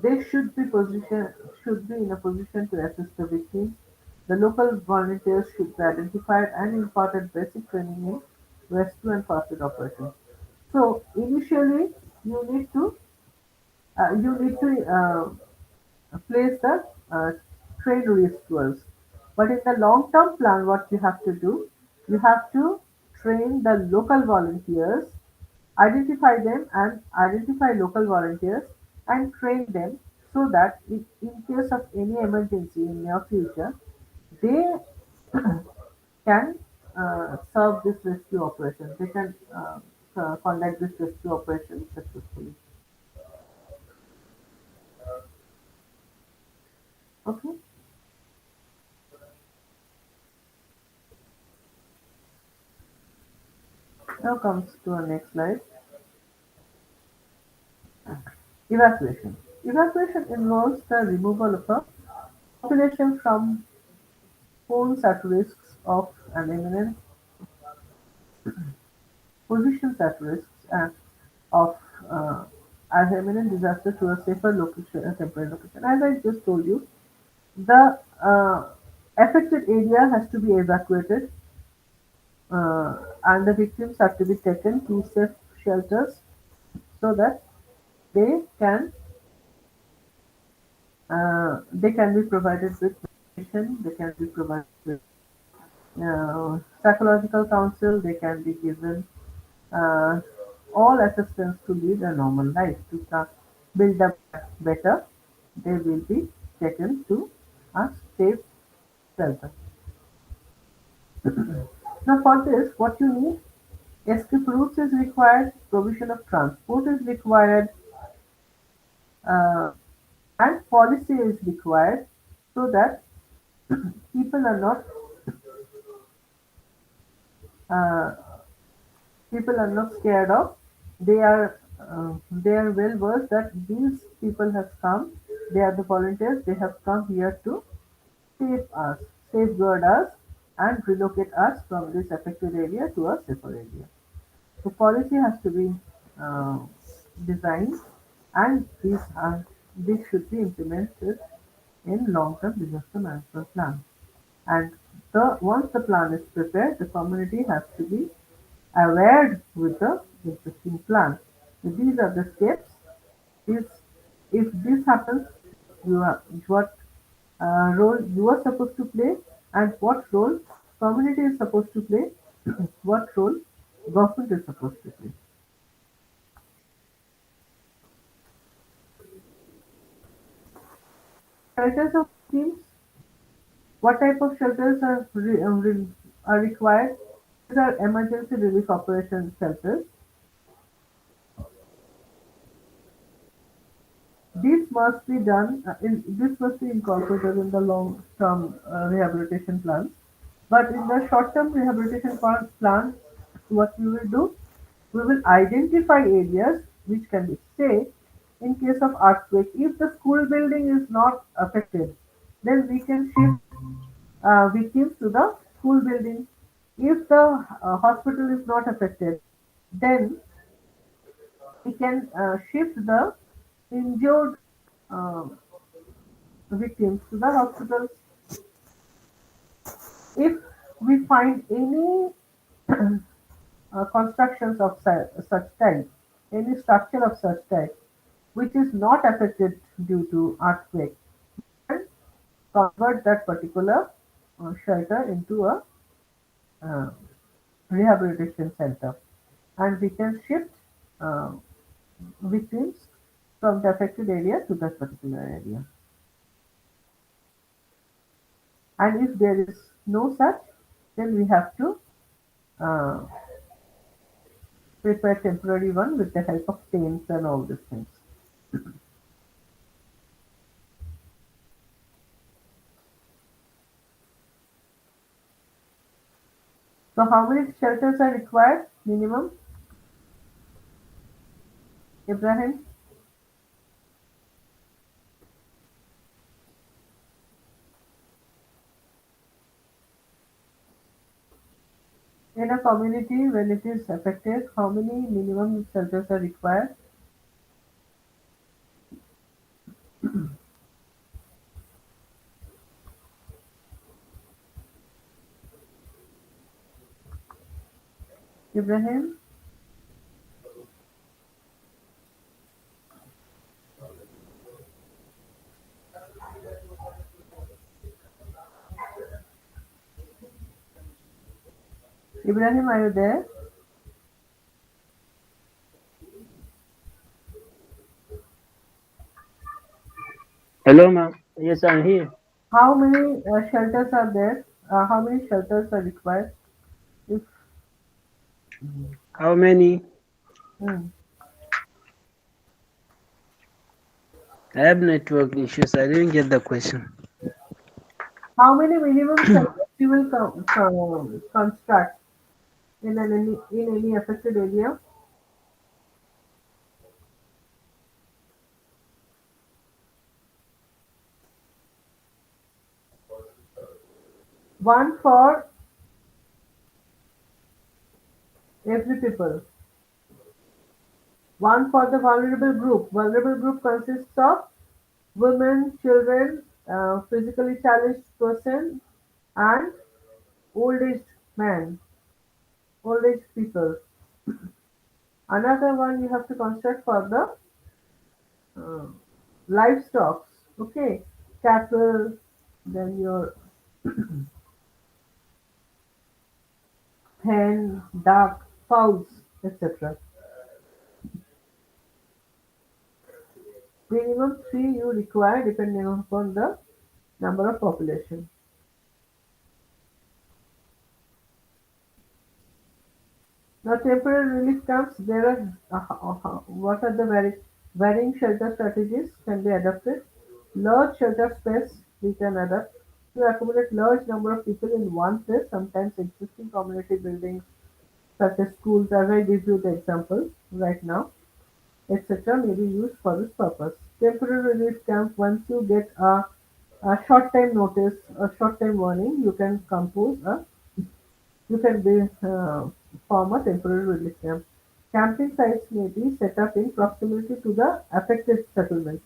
[SPEAKER 2] They should be in a position to assist the victims. The local volunteers should be identified and imparted basic training in rescue and first aid operations. So initially, you need to place the trained rescuers. But in the long-term plan, what you have to do, you have to train the local volunteers, identify local volunteers and train them so that in case of any emergency in near future, they can serve this rescue operation. They can conduct this rescue operation successfully. Okay. Now comes to our next slide. Evacuation. Evacuation involves the removal of a population from homes at risks of an imminent positions at risks and of an imminent disaster to a safer location, a temporary location. As I just told you, the affected area has to be evacuated, and the victims have to be taken to safe shelters so that they can they can be provided with medication, they can be provided with psychological counsel, they can be given uh, all assistance to lead a normal life, to build up better. They will be taken to a safe shelter. Now, for this, what you need: escape routes is required, provision of transport is required, uh, and policy is required so that people are not uh, people are not scared of. They are well versed that these people have come. They are the volunteers. They have come here to save us, safeguard us, and relocate us from this affected area to a safer area. So policy has to be uh, designed, and these should be implemented in long-term disaster management plan. And once the plan is prepared, the community has to be aware with the existing plan. So these are the steps. If if this happens, you are what role you are supposed to play, and what role community is supposed to play, what role government is supposed to play. Shelters of teams. What type of shelters are required? These are emergency relief operation shelters. This must be incorporated in the long-term rehabilitation plans. But in the short-term rehabilitation plan, what we will do, we will identify areas which can be safe in case of earthquake, if the school building is not affected, then we can shift victims to the school building. If the hospital is not affected, then we can shift the injured uh, victims to the hospitals. If we find any constructions of such type, any structure of such type, which is not affected due to earthquake, and convert that particular shelter into a uh, rehabilitation center, and we can shift uh, victims from the affected area to that particular area. And if there is no such, then we have to uh, prepare temporary one with the help of tents and all these things. So how many shelters are required minimum, Ibrahim? In a community when it is affected, how many minimum shelters are required? Ibrahim? Ibrahim, are you there?
[SPEAKER 5] Hello, ma'am. Yes, I'm here.
[SPEAKER 2] How many shelters are there? How many shelters are required? If
[SPEAKER 5] How many?
[SPEAKER 2] hmm.
[SPEAKER 5] I have network issues. I didn't get the question.
[SPEAKER 2] How many minimum shelters you will construct in any affected area? One for every people. One for the vulnerable group. Vulnerable group consists of women, children, physically challenged person, and old aged man, old aged people. Another one you have to construct for the uh, livestock. Okay, cattle, then your hen, duck, fowls, etc. Minimum three you require depending upon the number of population. Now, temporary relief camps, there are what are the varying shelter strategies can be adopted. Large shelter space we can adapt to accommodate large number of people in one place. Sometimes existing community buildings such as schools, as I give you the example right now, etc., may be used for this purpose. Temporary relief camp, once you get a short time notice, a short time warning, you can form a temporary relief camp. Camping sites may be set up in proximity to the affected settlement.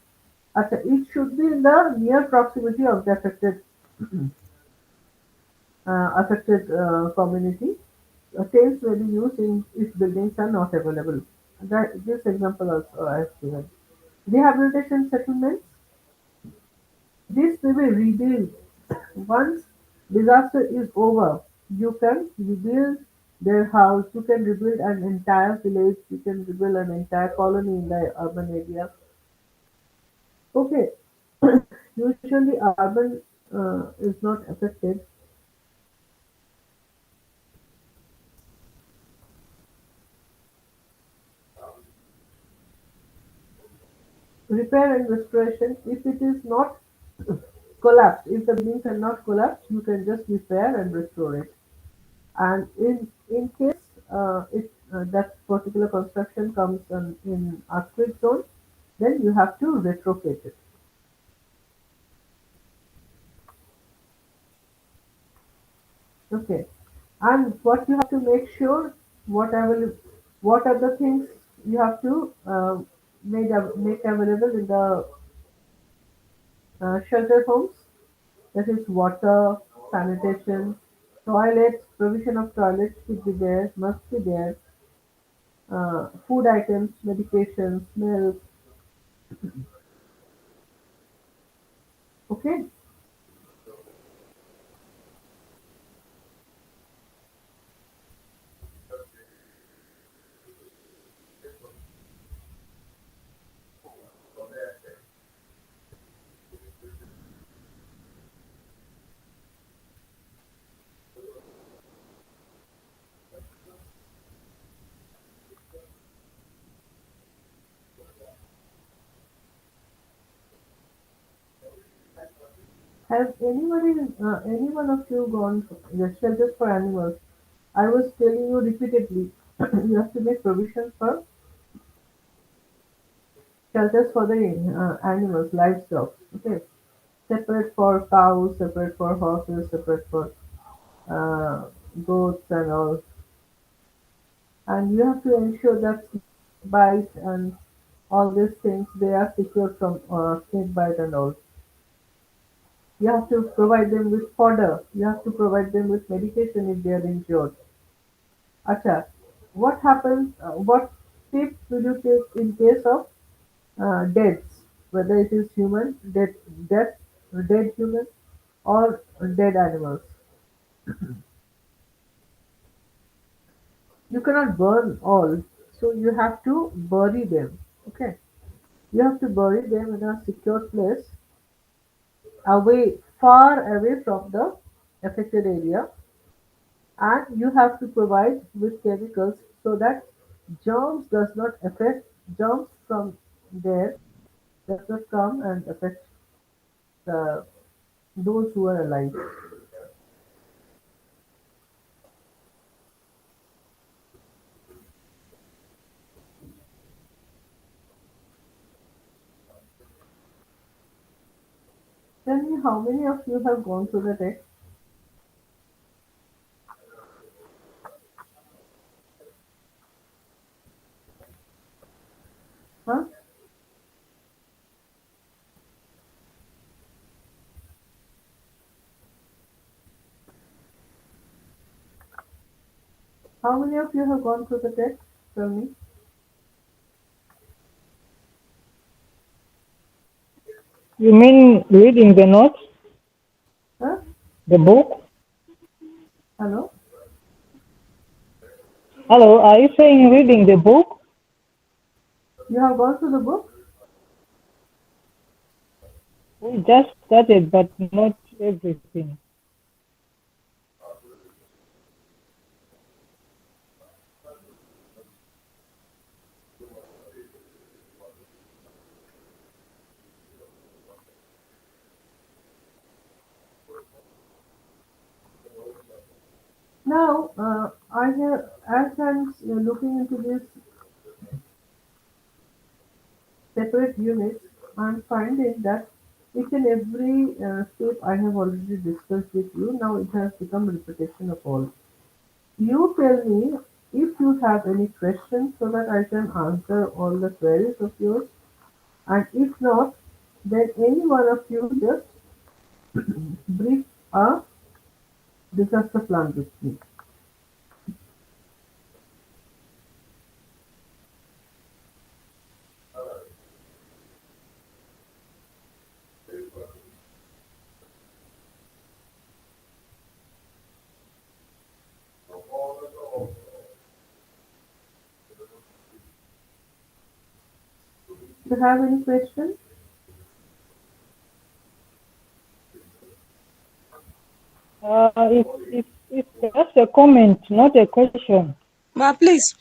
[SPEAKER 2] It should be in the near proximity of the affected community. Tents may be used in if buildings are not available. This example also I have given. Rehabilitation settlements. This may be rebuilt once disaster is over. You can rebuild their house. You can rebuild an entire village. You can rebuild an entire colony in the urban area. Okay, usually urban is not affected. Repair and restoration. If it is not collapsed, if the buildings are not collapsed, you can just repair and restore it. And in case if that particular construction comes in earthquake zone, then you have to retrofit it. Okay. And what you have to make sure, what are the things you have to make available in the shelter homes? That is water, sanitation, toilets, provision of toilets should be there, must be there, food items, medications, milk. Okay. Has any one of you gone to the shelters for animals? I was telling you repeatedly, you have to make provisions for shelters for the animals, livestock. Okay, separate for cows, separate for horses, separate for uh, goats and all. And you have to ensure that snake bite and all these things they are secure from snake bite and all. You have to provide them with fodder. You have to provide them with medication if they are injured. Acha, what happens? What tips will you take in case of deaths, whether it is death, dead human, or dead animals? You cannot burn all, so you have to bury them. Okay, you have to bury them in a secure place, far away from the affected area, and you have to provide with chemicals so that germs does not affect germs from there does not come and affect the those who are alive. Tell me how many of you have gone through the text? Huh? How many of you have gone through the text? Tell me.
[SPEAKER 6] You mean reading the notes,
[SPEAKER 2] Huh?
[SPEAKER 6] the book?
[SPEAKER 2] Hello?
[SPEAKER 6] Hello, are you saying reading the book?
[SPEAKER 2] You have gone through the book?
[SPEAKER 6] We just started, but not everything.
[SPEAKER 2] Now, as I'm looking into these separate units, I'm finding that each and every step I have already discussed with you. Now it has become repetition of all. You tell me if you have any questions so that I can answer all the queries of yours, and if not, then any one of you just brief a disaster plan with me. Do you have any questions?
[SPEAKER 6] It's just a comment, not a question.
[SPEAKER 4] Ma, please.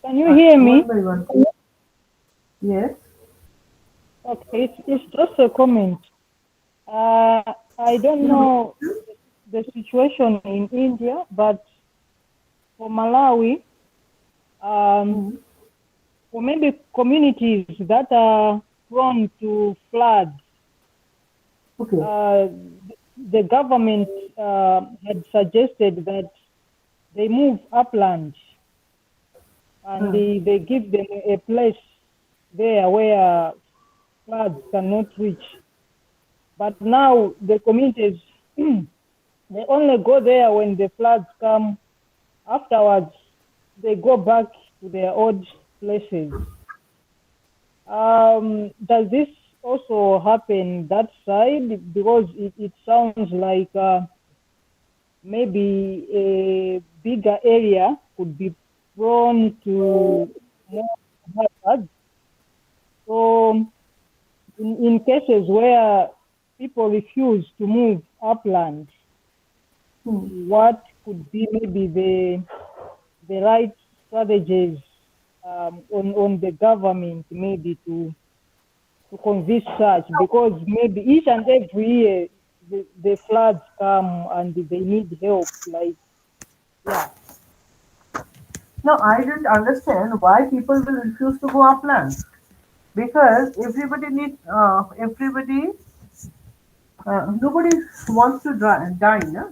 [SPEAKER 6] Can you hear
[SPEAKER 2] One
[SPEAKER 6] me?
[SPEAKER 2] by one. Yes.
[SPEAKER 6] Okay, it's just a comment. I don't know the situation in India, but for Malawi,
[SPEAKER 2] Hmm.
[SPEAKER 6] or maybe communities that are prone to floods.
[SPEAKER 2] Okay.
[SPEAKER 6] Uh, the government had suggested that they move upland and
[SPEAKER 2] Hmm.
[SPEAKER 6] they give them a place there where floods cannot reach. But now the communities, they only go there when the floods come. Afterwards, they go back to their old places. Does this also happen that side? Because it sounds like maybe a bigger area could be prone to more hazards. So, in cases where people refuse to move upland,
[SPEAKER 2] Hmm.
[SPEAKER 6] what could be maybe the right strategies on the government maybe to convince such, because maybe each and every year the floods come and they need help, like, yeah.
[SPEAKER 2] Now, I didn't understand why people will refuse to go upland because nobody wants to die, no?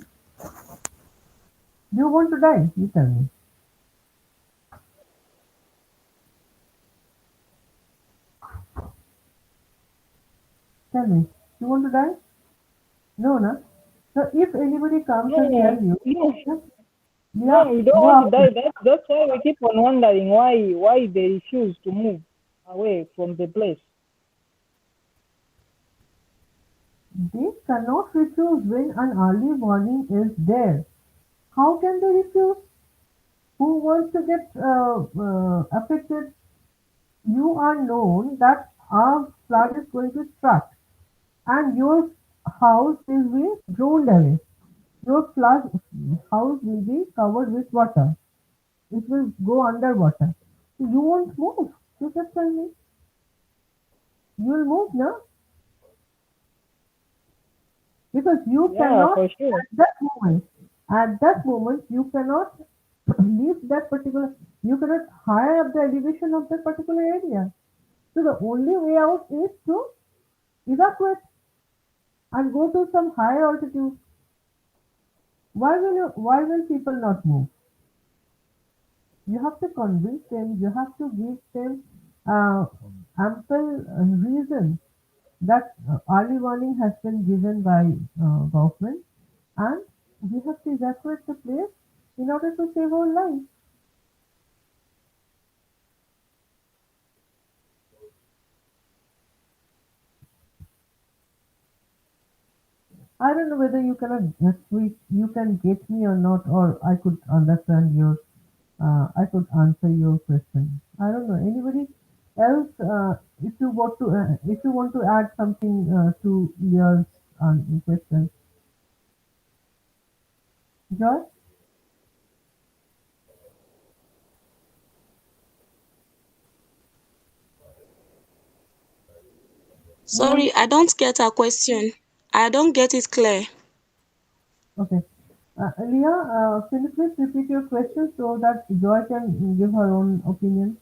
[SPEAKER 2] You want to die? You tell me. Tell me. You want to die? No, no. So if anybody comes
[SPEAKER 6] No,
[SPEAKER 2] and tell
[SPEAKER 6] no,
[SPEAKER 2] you,
[SPEAKER 6] no,
[SPEAKER 2] "Yes,
[SPEAKER 6] no,
[SPEAKER 2] yeah,
[SPEAKER 6] we don't
[SPEAKER 2] go
[SPEAKER 6] want to
[SPEAKER 2] upland,
[SPEAKER 6] die. That's why we keep on wondering why they refuse to move away from the place.
[SPEAKER 2] they cannot refuse when an early warning is there. How can they refuse? Who wants to get affected? You are known that a flood is going to strike and your house will be drowned away. Your flood house will be covered with water. It will go underwater. So you won't move. You just tell me. You will move, no? Because you
[SPEAKER 6] Yeah,
[SPEAKER 2] cannot
[SPEAKER 6] for sure.
[SPEAKER 2] at that moment you cannot leave that particular, you cannot higher up the elevation of that particular area. So the only way out is to evacuate and go to some higher altitude. Why will people not move? You have to convince them, you have to give them uh, ample reason that early warning has been given by government, and we have to evacuate the place in order to save our lives. I don't know whether you can get me or not, or I could understand I could answer your question. I don't know. Anybody else? If you want to add something to your question, Joy. Yeah.
[SPEAKER 4] Sorry, I don't get a question. I don't get it clear.
[SPEAKER 2] Okay. Leah, can you please repeat your question so that Joy can give her own opinion?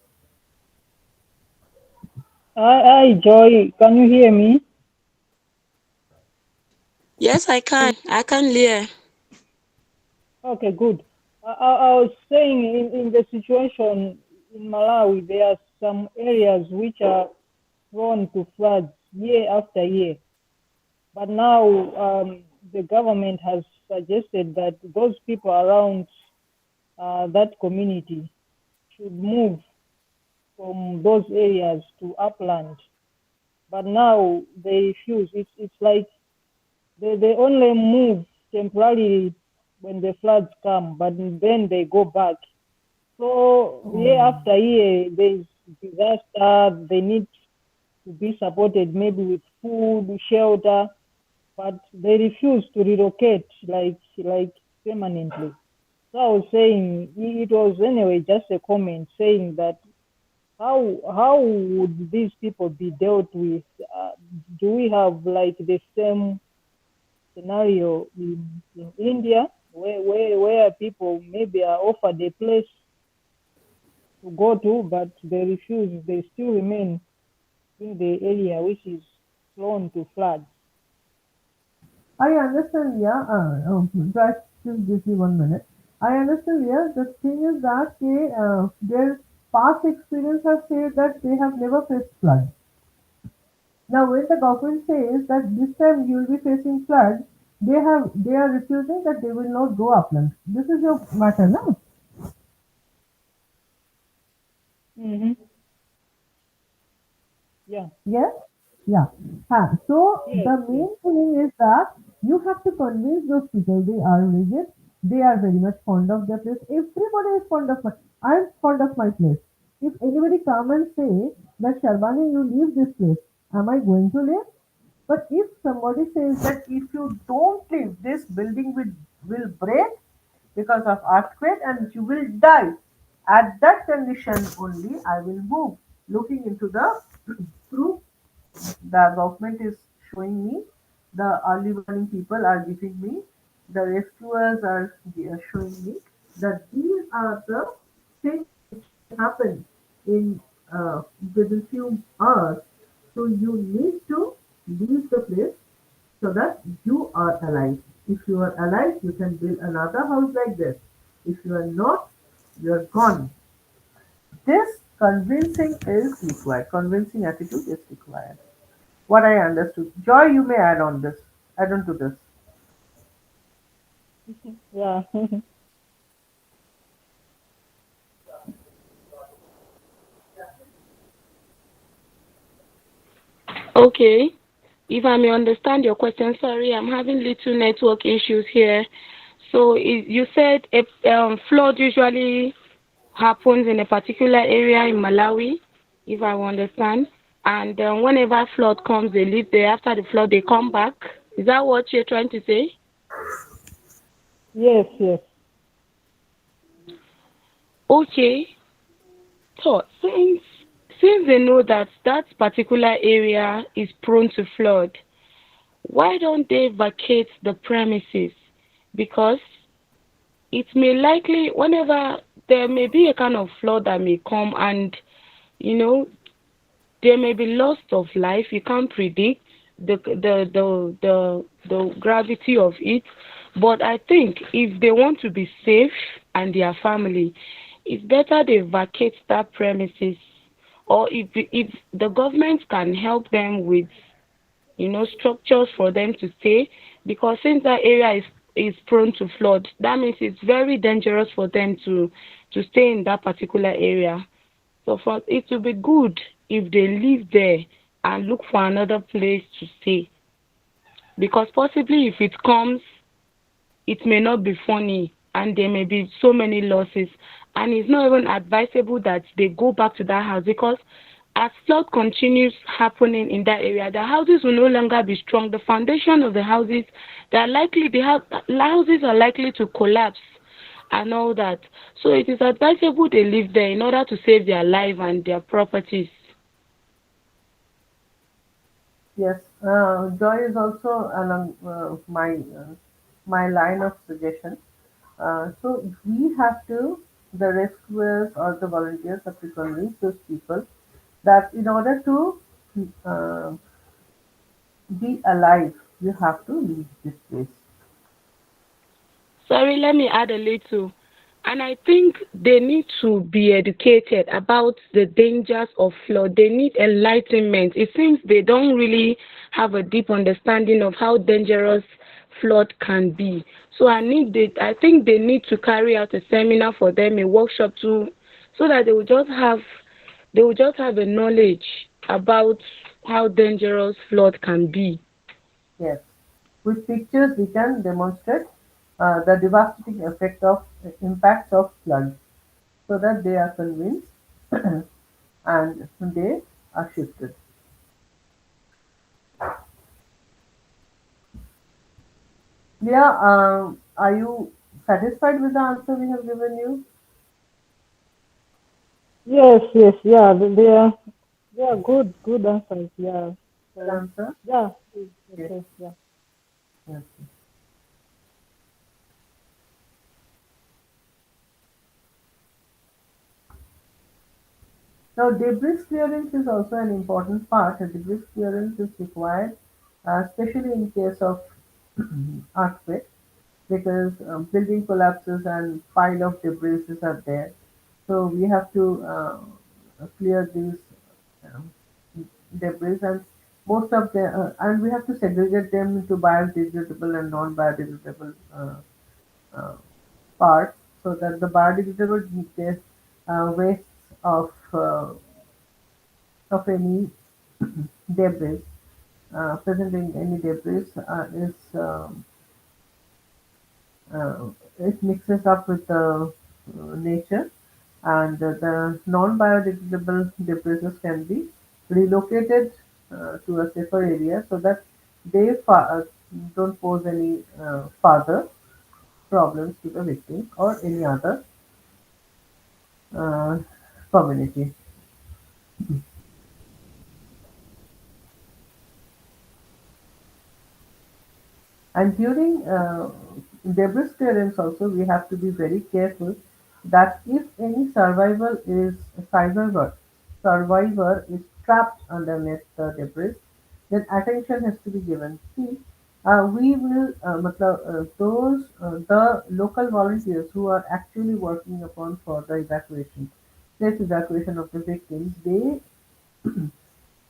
[SPEAKER 6] Hi, Joy. Can you hear me?
[SPEAKER 4] Yes, I can. I can hear.
[SPEAKER 6] Okay, good. I was saying in the situation in Malawi, there are some areas which are prone to floods year after year. But now the government has suggested that those people around that community should move from those areas to upland. But now they refuse. It's like they only move temporarily when the floods come, but then they go back. So year
[SPEAKER 2] Oh,
[SPEAKER 6] after year, there's disaster. They need to be supported maybe with food, shelter, but they refuse to relocate like permanently. So I was saying it was anyway just a comment saying that how would these people be dealt with? Do we have like the same scenario in India where people maybe are offered a place to go to, but they refuse. They still remain in the area which is prone to floods.
[SPEAKER 2] I understand, yeah. Just give me 1 minute. I understand, yeah. The thing is that their past experience has said that they have never faced flood. Now, when the government says that this time you will be facing flood, they are refusing that they will not go upland. This is your matter, no?
[SPEAKER 6] Mm-hmm. Yeah.
[SPEAKER 2] Yes? Yeah. So
[SPEAKER 6] Yes.
[SPEAKER 2] the
[SPEAKER 6] Yes.
[SPEAKER 2] main thing is that you have to convince those people they are rigid. They are very much fond of their place. Everybody is fond of my I'm fond of my place. If anybody come and say that Sharbani, you leave this place, am I going to live? But if somebody says that if you don't leave, this building will break because of earthquake and you will die. At that condition only I will move. Looking into the proof the government is showing me, the early warning people are giving me, the rescuers are showing me that these are the things which can happen in within few hours. So you need to leave the place so that you are alive. If you are alive, you can build another house like this. If you are not, you are gone. This convincing is required. Convincing attitude is required. What I understood. Joy, you may add on to this.
[SPEAKER 6] Yeah.
[SPEAKER 4] Okay. If I may understand your question, sorry, I'm having little network issues here. So you said a flood usually happens in a particular area in Malawi, if I understand. And whenever flood comes, they live there. After the flood, they come back. Is that what you're trying to say?
[SPEAKER 6] Yes. Yes.
[SPEAKER 4] Okay. So since they know that that particular area is prone to flood, why don't they vacate the premises? Because it may likely, whenever there may be a kind of flood that may come, and you know there may be loss of life. You can't predict the gravity of it. But I think if they want to be safe and their family, it's better they vacate that premises. Or if the government can help them with structures for them to stay, because since that area is prone to flood, that means it's very dangerous for them to stay in that particular area. So for it will be good if they live there and look for another place to stay. Because possibly if it comes, it may not be funny and there may be so many losses. And it's not even advisable that they go back to that house, because as flood continues happening in that area, the houses will no longer be strong. The foundation of the houses, the houses are likely to collapse and all that. So it is advisable they live there in order to save their life and their properties.
[SPEAKER 2] Yes, joy is also along my line of suggestion. So we have to, the rescuers or the volunteers have to convince those people that in order to uh, be alive, you have to leave this place.
[SPEAKER 4] Sorry, let me add a little. And I think they need to be educated about the dangers of flood. They need enlightenment. It seems they don't really have a deep understanding of how dangerous flood can be. So I think they need to carry out a seminar for them, a workshop too, so that they will just have a knowledge about how dangerous flood can be.
[SPEAKER 2] Yes, with pictures we can demonstrate the devastating effect of impacts of flood, so that they are convinced and they are shifted. Yeah, are you satisfied with the answer we have given you?
[SPEAKER 6] Yes. Yes. Yeah. They are good answers. Yeah.
[SPEAKER 2] Good
[SPEAKER 6] So
[SPEAKER 2] answer?
[SPEAKER 6] yeah. It's
[SPEAKER 2] Yes.
[SPEAKER 6] okay. Yeah.
[SPEAKER 2] Yes. Now, debris clearance is also an important part. Debris clearance is required, especially in case of earthquake, because building collapses and pile of debris are there. So we have to clear these um, debris, and most of the and we have to segregate them into biodegradable and non-biodegradable uh, parts, so that the biodegradable wastes of any debris, presenting any debris, is it mixes up with the nature, and the non-biodegradable debris can be relocated to a safer area, so that they don't pose any further problems to the victim or any other uh, community. And during debris clearance also, we have to be very careful that if any survivor is trapped underneath the debris, then attention has to be given. See, we will, the local volunteers who are actually working upon for the evacuation, safe evacuation of the victims, they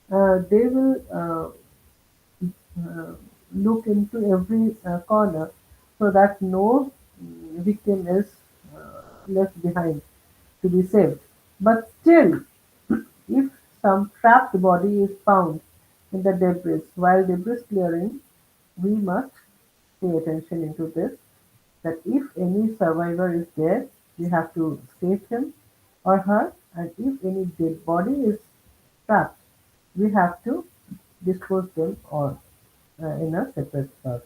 [SPEAKER 2] will uh, look into every corner, so that no victim is left behind to be saved. But still, if some trapped body is found in the debris while debris clearing, we must pay attention into this, that if any survivor is there, we have to save him or her, and if any dead body is trapped, we have to dispose them or in a separate spot.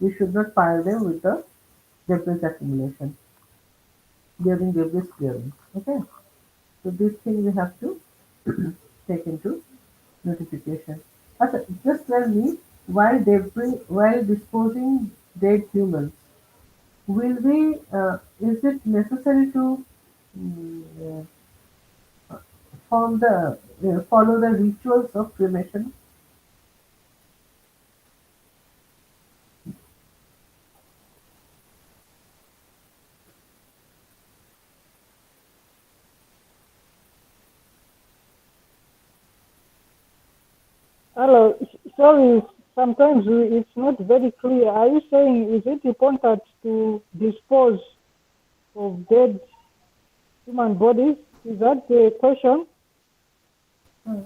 [SPEAKER 2] We should not pile them with the debris accumulation during debris clearing. Okay, so this thing we have to take into notification. Just tell me, while disposing dead humans, will we? Is it necessary to mm, follow the rituals of cremation?
[SPEAKER 6] Hello, sorry, sometimes it's not very clear. Are you saying is it important to dispose of dead human bodies? Is that the question?
[SPEAKER 2] Hmm.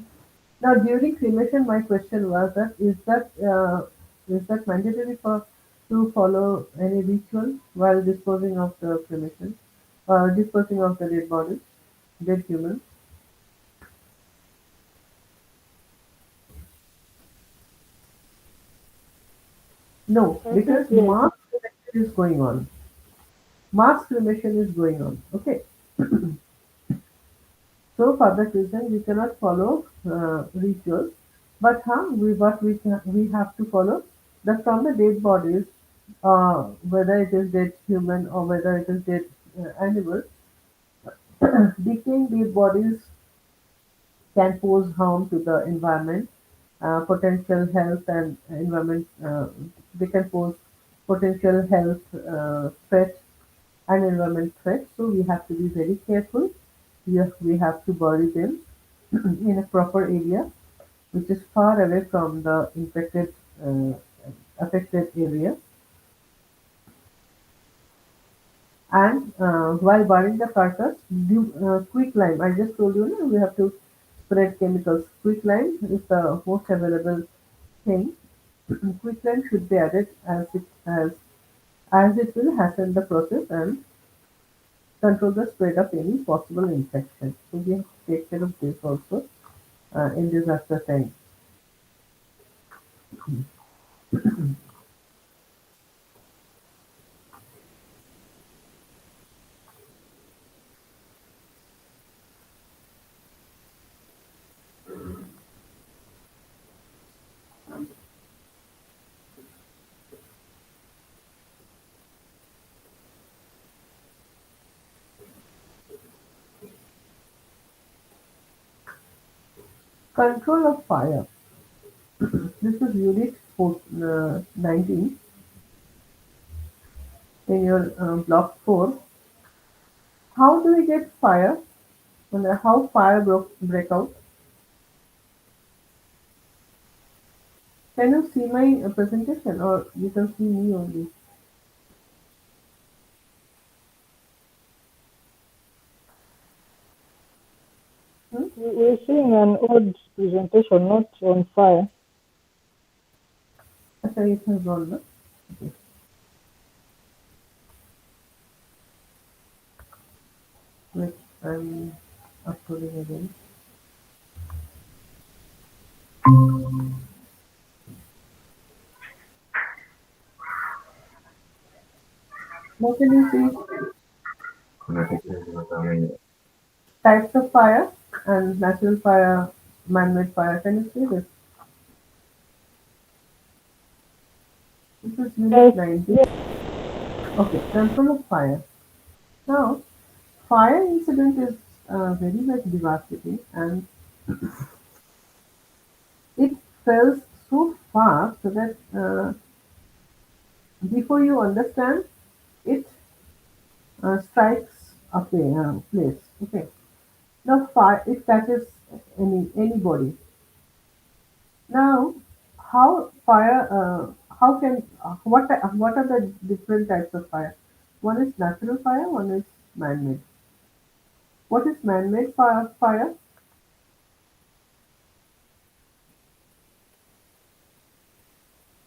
[SPEAKER 2] Now, during cremation, my question was that is that mandatory for to follow any ritual while disposing of the cremation, disposing of the dead bodies, dead humans? No,
[SPEAKER 6] I think
[SPEAKER 2] because
[SPEAKER 6] yes.
[SPEAKER 2] mass cremation is going on. Mass cremation is going on. Okay, so for that reason, we cannot follow rituals, but we have to follow that from the dead bodies, whether it is dead human or whether it is dead animal, decaying dead bodies can pose harm to the environment, potential health and environment. They can pose potential health threats and environment threats. So we have to be very careful. We have to bury them in a proper area, which is far away from the uh, affected area. And while burning the carcass, do quicklime. I just told you, no, we have to spread chemicals. Quicklime is the most available thing. Quicklime should be added as it will hasten the process and control the spread of any possible infection. So we have to take care of this also in disaster time. Control of fire. This is unit 19 in your block 4. How do we get fire? And how fire break out? Can you see my presentation or you can see me only? Hmm?
[SPEAKER 6] We're seeing an old presentation, not on fire.
[SPEAKER 2] अच्छा ये था roll ना. Okay. Wait, I'm uploading again. What can you see? Types of fire and natural fire, man-made fire. Can you see this? This is unit
[SPEAKER 6] Yes,
[SPEAKER 2] 19.
[SPEAKER 6] yes,
[SPEAKER 2] Okay, control of fire. Now, fire incident is very much devastating and it fails so fast that before you understand, it strikes a place. Okay. Now, fire it touches anybody. Now, how fire? How can what are the different types of fire? One is natural fire. One is man-made. What is man-made fire? Fire.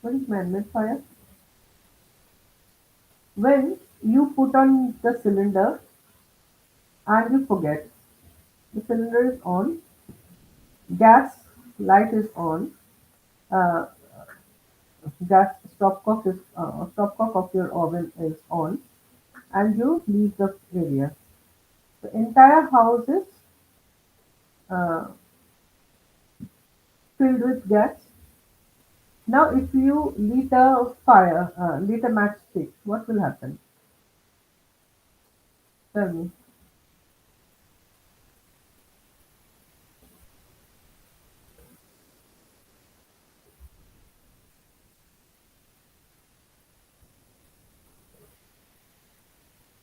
[SPEAKER 2] What is man-made fire? When you put on the cylinder and you forget the cylinder is on, gas light is on, uh, gas stopcock of your oven is on, and you leave the area. The entire house is uh, filled with gas. Now, if you lit a matchstick, what will happen? Tell me.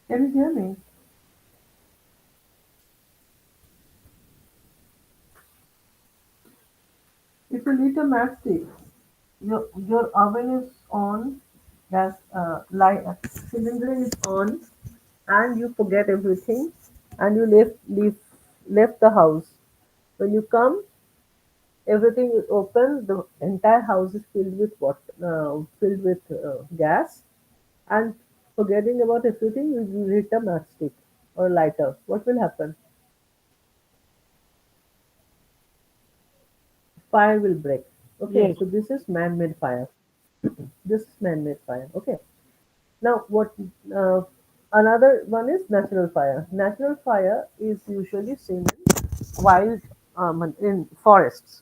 [SPEAKER 2] Can you hear me? If you lit a matchstick, your oven is on, gas cylinder is on, and you forget everything, and you left the house. When you come, everything is open. The entire house is filled with gas, and forgetting about everything, you hit a matchstick or lighter. What will happen? Fire will break. Okay,
[SPEAKER 6] yes.
[SPEAKER 2] so this is man-made fire. This is man-made fire. Okay. Now, what uh, another one is natural fire. Natural fire is usually seen in wild in forests.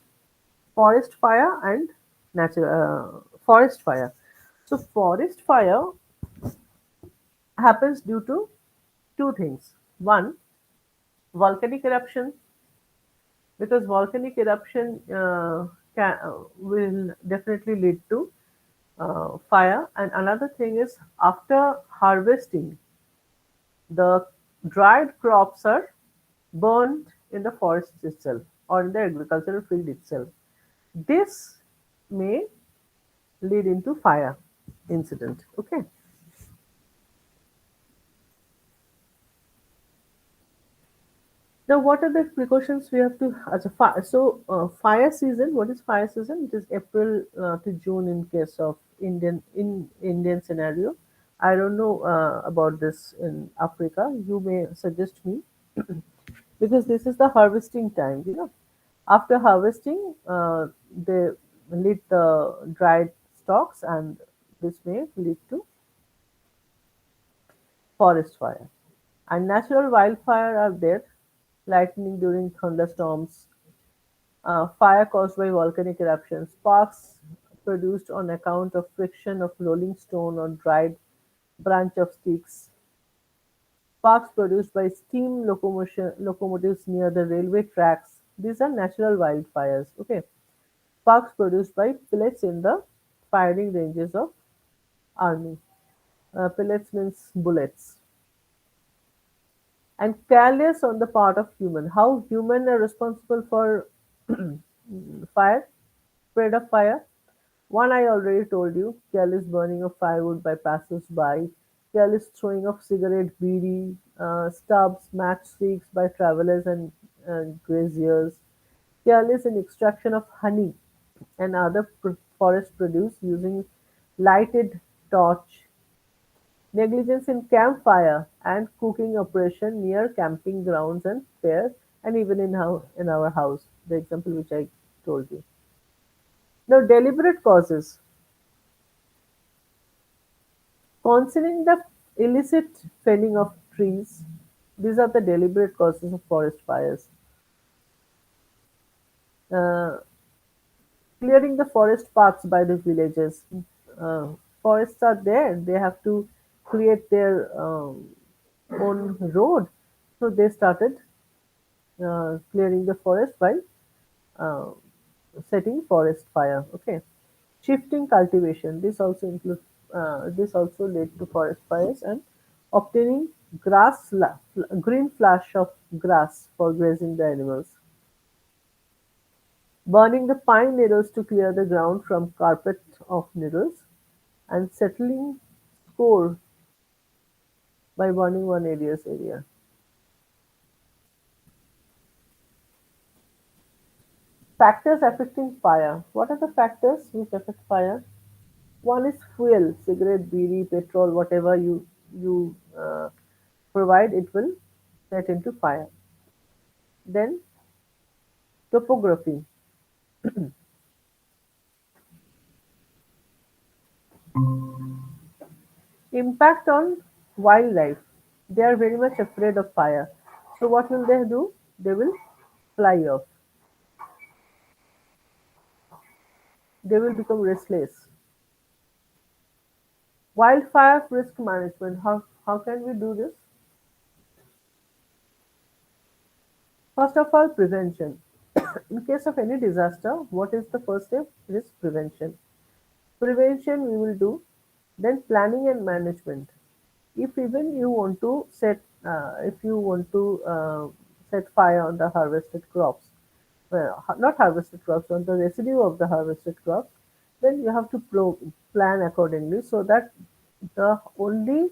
[SPEAKER 2] Forest fire and natural forest fire. So, forest fire happens due to two things. One, volcanic eruption, because volcanic eruption will definitely lead to fire. And another thing is after harvesting, the dried crops are burned in the forest itself or in the agricultural field itself. This may lead into fire incident. Okay. Now, what are the precautions we have to? Fire season. What is fire season? It is April to June in case of Indian scenario. I don't know about this in Africa. You may suggest me because this is the harvesting time. After harvesting, they lead the dried stalks, and this may lead to forest fire. And natural wildfire are there, lightning during thunderstorms, fire caused by volcanic eruptions, sparks produced on account of friction of rolling stone or dried branch of sticks, sparks produced by steam locomotives near the railway tracks, These are natural wildfires. Okay, sparks produced by pellets in the firing ranges of army. Pellets means bullets. And careless on the part of human. How human are responsible for fire, spread of fire? One I already told you, careless burning of firewood by passers-by, careless throwing of cigarette beedi, stubs, matchsticks by travelers and graziers, careless in extraction of honey and other forest produce using lighted torch, negligence in campfire and cooking operation near camping grounds and fairs, and even in our house, the example which I told you. Now, deliberate causes. Concerning the illicit felling of trees, these are the deliberate causes of forest fires. Uh, Clearing the forest paths by the villages. Uh, Forests are there, they have to create their own road. So they started clearing the forest by uh, setting forest fire. Okay, shifting cultivation. This also led to forest fires and obtaining green flash of grass for grazing the animals. Burning the pine needles to clear the ground from carpet of needles, and settling score by burning one area's area. Factors affecting fire. What are the factors which affect fire? One is fuel, cigarette, beedi, petrol, whatever you provide, it will set into fire. Then topography, impact on wildlife. They are very much afraid of fire. So what will they do? They will fly off. They will become restless. Wildfire risk management. How can we do this? First of all, prevention. In case of any disaster, what is the first step? It is prevention. Prevention we will do, then planning and management. If even you want to if you want to set fire on the harvested crops, not harvested crops, on the residue of the harvested crops, then you have to plan accordingly so that the only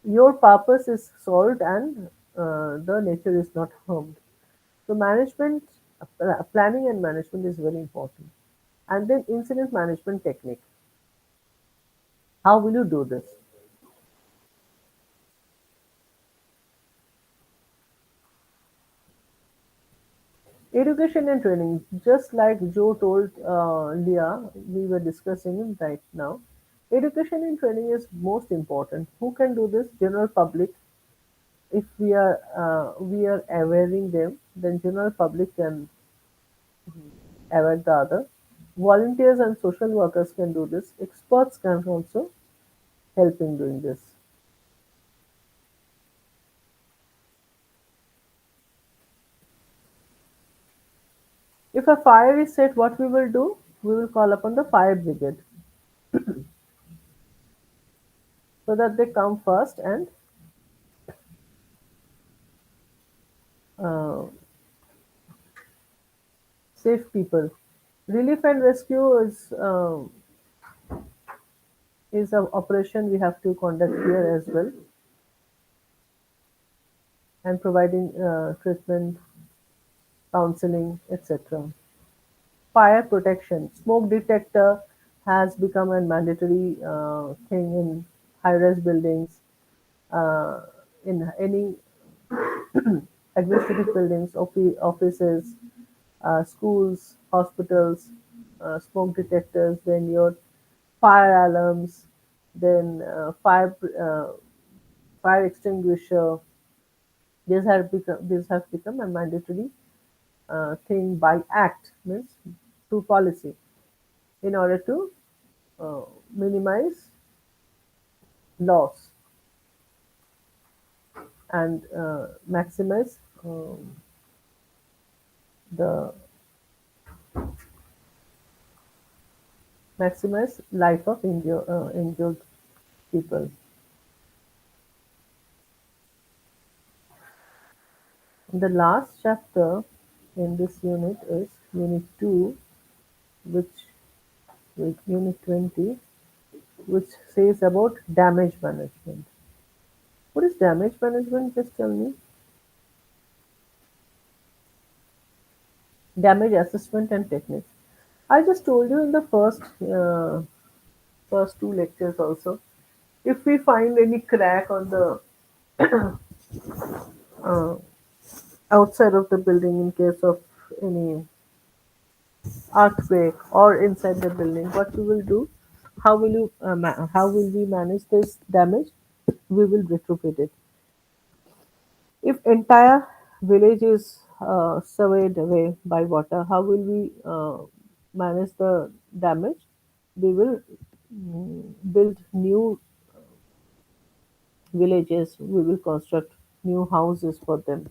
[SPEAKER 2] your purpose is solved and the nature is not harmed. So planning and management is very important. And then incident management technique. How will you do this? Education and training. Just like Joe told Leah, we were discussing right now. Education and training is most important. Who can do this? General public. If we are awareing them, then general public can aware the other. Volunteers and social workers can do this. Experts can also help in doing this. If a fire is set, what we will do? We will call upon the fire brigade so that they come first and uh, save people. Relief and rescue is an operation we have to conduct here as well, and providing treatment, counseling, etc. Fire protection. Smoke detector has become a mandatory thing in high-rise buildings, uh, in any administrative buildings, offices, schools, hospitals, smoke detectors, then your fire alarms, then fire extinguisher. These have become a mandatory thing by act, means through policy, in order to uh, minimize loss and maximize the maximize life of injured people. The last chapter in this unit is Unit 2, which with Unit 20, which says about damage management. What is damage management? Just tell me. Damage assessment and techniques. I just told you in the first two lectures also. If we find any crack on the uh, outside of the building in case of any earthquake or inside the building, what we will do? How will we manage this damage? We will retrofit it. If entire village is surveyed away by water, how will we manage the damage? We will build new villages. We will construct new houses for them.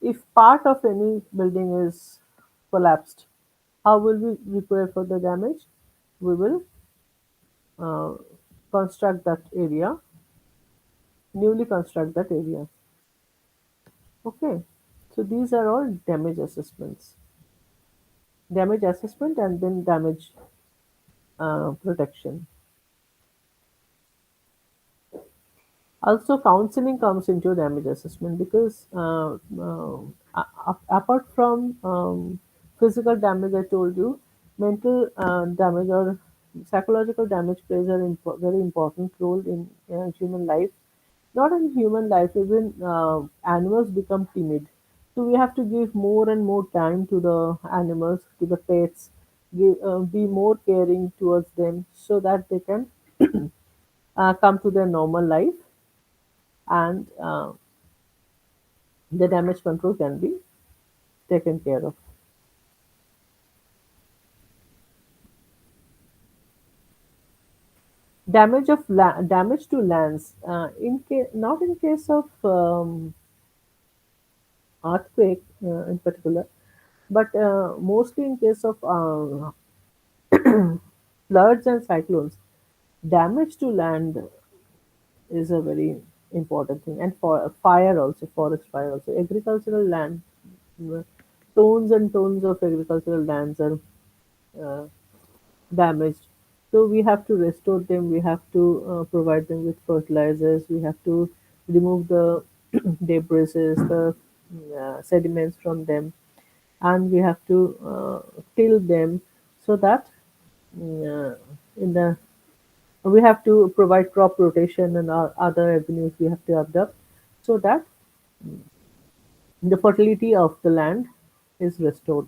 [SPEAKER 2] If part of any building is collapsed, how will we repair for the damage? We will uh, construct that area, newly construct that area. Okay, so these are all damage assessment, and then damage protection. Also, counseling comes into damage assessment because apart from physical damage, I told you, mental damage or psychological damage plays a very important role in human life. Not in human life, even animals become timid. So we have to give more and more time to the animals, to the pets, be more caring towards them so that they can come to their normal life, and the damage control can be taken care of. Damage to lands, not in case of earthquake in particular, but mostly in case of floods and cyclones. Damage to land is a very important thing, and for fire also, forest fire also, agricultural land. uh, Tons and tons of agricultural lands are uh, damaged. So we have to restore them. We have to provide them with fertilizers. We have to remove the debris, the sediments from them, and we have to till them so that in the we have to provide crop rotation and other avenues we have to adopt so that the fertility of the land is restored.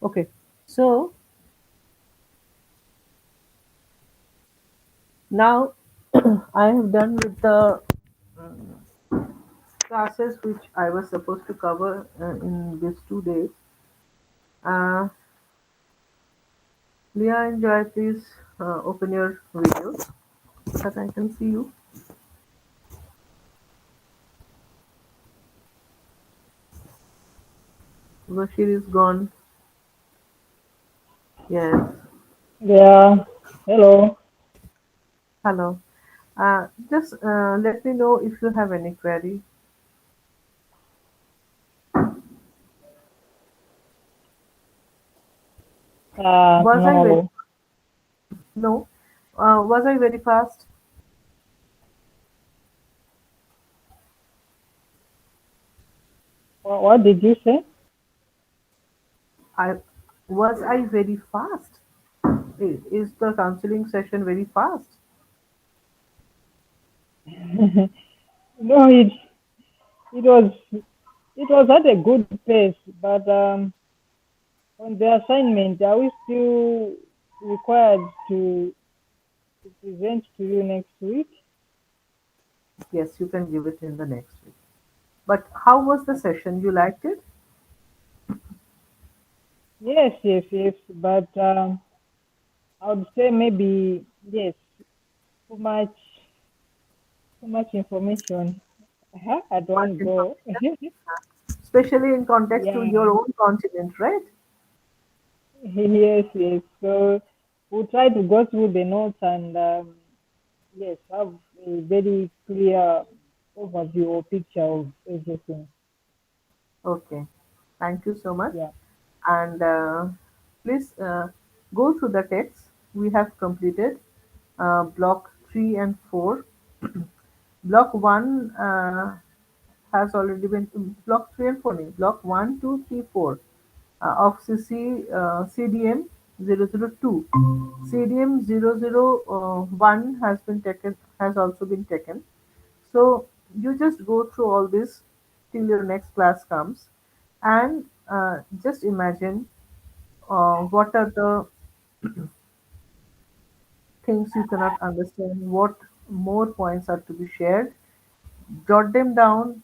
[SPEAKER 2] Okay, so now I have done with the classes which I was supposed to cover in these 2 days. Uh, Leah and Joy, please open your videos so that I can see you. Bashir is gone. Yes.
[SPEAKER 6] Yeah. Hello.
[SPEAKER 2] Hello. Just let me know if you have any query. Was I very
[SPEAKER 6] No.
[SPEAKER 2] no? Was I very fast?
[SPEAKER 6] What did you say?
[SPEAKER 2] I I very fast? Is the counseling session very fast?
[SPEAKER 6] No, it was it was at a good pace, but on the assignment, are we still required to present to you next week?
[SPEAKER 2] Yes, you can give it in the next week. But how was the session? You liked it?
[SPEAKER 6] Yes, yes, yes. But I would say maybe yes, too much, too much information. I
[SPEAKER 2] Much
[SPEAKER 6] don't go.
[SPEAKER 2] information, especially in context to
[SPEAKER 6] Yeah,
[SPEAKER 2] your own continent, right?
[SPEAKER 6] yes, yes. So we'll try to go through the notes and yes, have a very clear overview or picture of everything.
[SPEAKER 2] Okay. Thank you so much.
[SPEAKER 6] Yeah.
[SPEAKER 2] And please go through the text. We have completed block 3 and 4. Block 1 has already been block 3 and 4. nahi, Block 1, 2, 3, 4 of CDM 002. CDM 001 has also been taken. So you just go through all this till your next class comes, and just imagine what are the things you cannot understand, what more points are to be shared. Jot them down,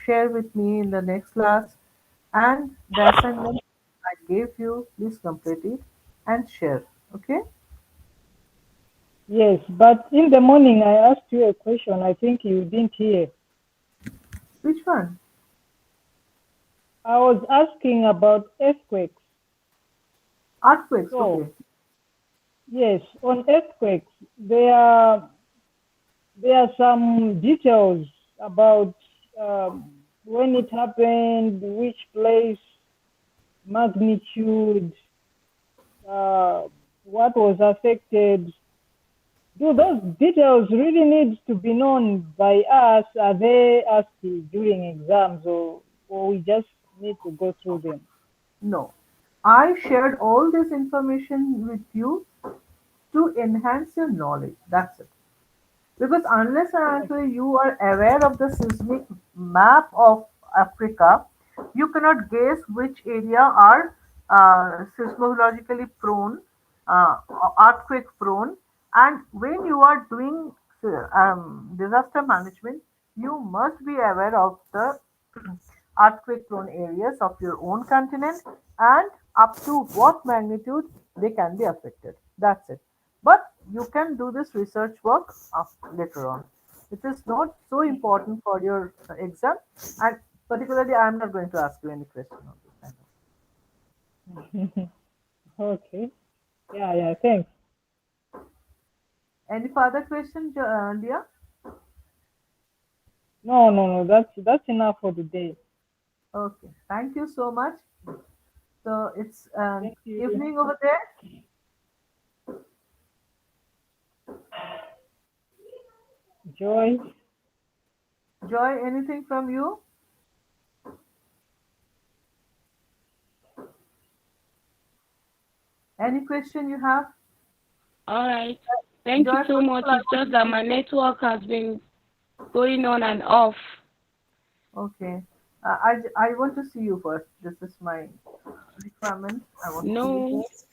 [SPEAKER 2] share with me in the next class, and the assignment I gave you, please complete it and share. Okay?
[SPEAKER 6] Yes, but in the morning I asked you a question. I think you didn't hear.
[SPEAKER 2] Which one?
[SPEAKER 6] I was asking about earthquakes.
[SPEAKER 2] Earthquakes.
[SPEAKER 6] So
[SPEAKER 2] Okay.
[SPEAKER 6] yes, on earthquakes, there are some details about when it happened, which place, magnitude, uh, what was affected. Do those details really need to be known by us? Are they asked during exams, or we just need to go through them?
[SPEAKER 2] No. I shared all this information with you to enhance your knowledge. That's it. Because unless and until you are aware of the seismic map of Africa, you cannot guess which area are seismologically prone, earthquake prone, and when you are doing disaster management, you must be aware of the earthquake prone areas of your own continent and up to what magnitude they can be affected. That's it. But you can do this research work later on. It is not so important for your exam, and particularly, I am not going to ask you any question on this.
[SPEAKER 6] Okay. Yeah, yeah, thanks.
[SPEAKER 2] Any further question, Leah?
[SPEAKER 6] No, no, no, that's enough for today.
[SPEAKER 2] Okay, thank you so much. So it's
[SPEAKER 6] Thank you.
[SPEAKER 2] evening over there.
[SPEAKER 6] Joy.
[SPEAKER 2] Joy, anything from you? Any question you have?
[SPEAKER 4] All right. Thank you
[SPEAKER 2] Joy,
[SPEAKER 4] so
[SPEAKER 2] first of
[SPEAKER 4] much.
[SPEAKER 2] all, I
[SPEAKER 4] It's
[SPEAKER 2] want
[SPEAKER 4] just
[SPEAKER 2] to
[SPEAKER 4] that
[SPEAKER 2] say
[SPEAKER 4] my network has been going on and off.
[SPEAKER 2] okay. I want to see you first. This is my requirement. I want to see you
[SPEAKER 4] No.
[SPEAKER 2] first.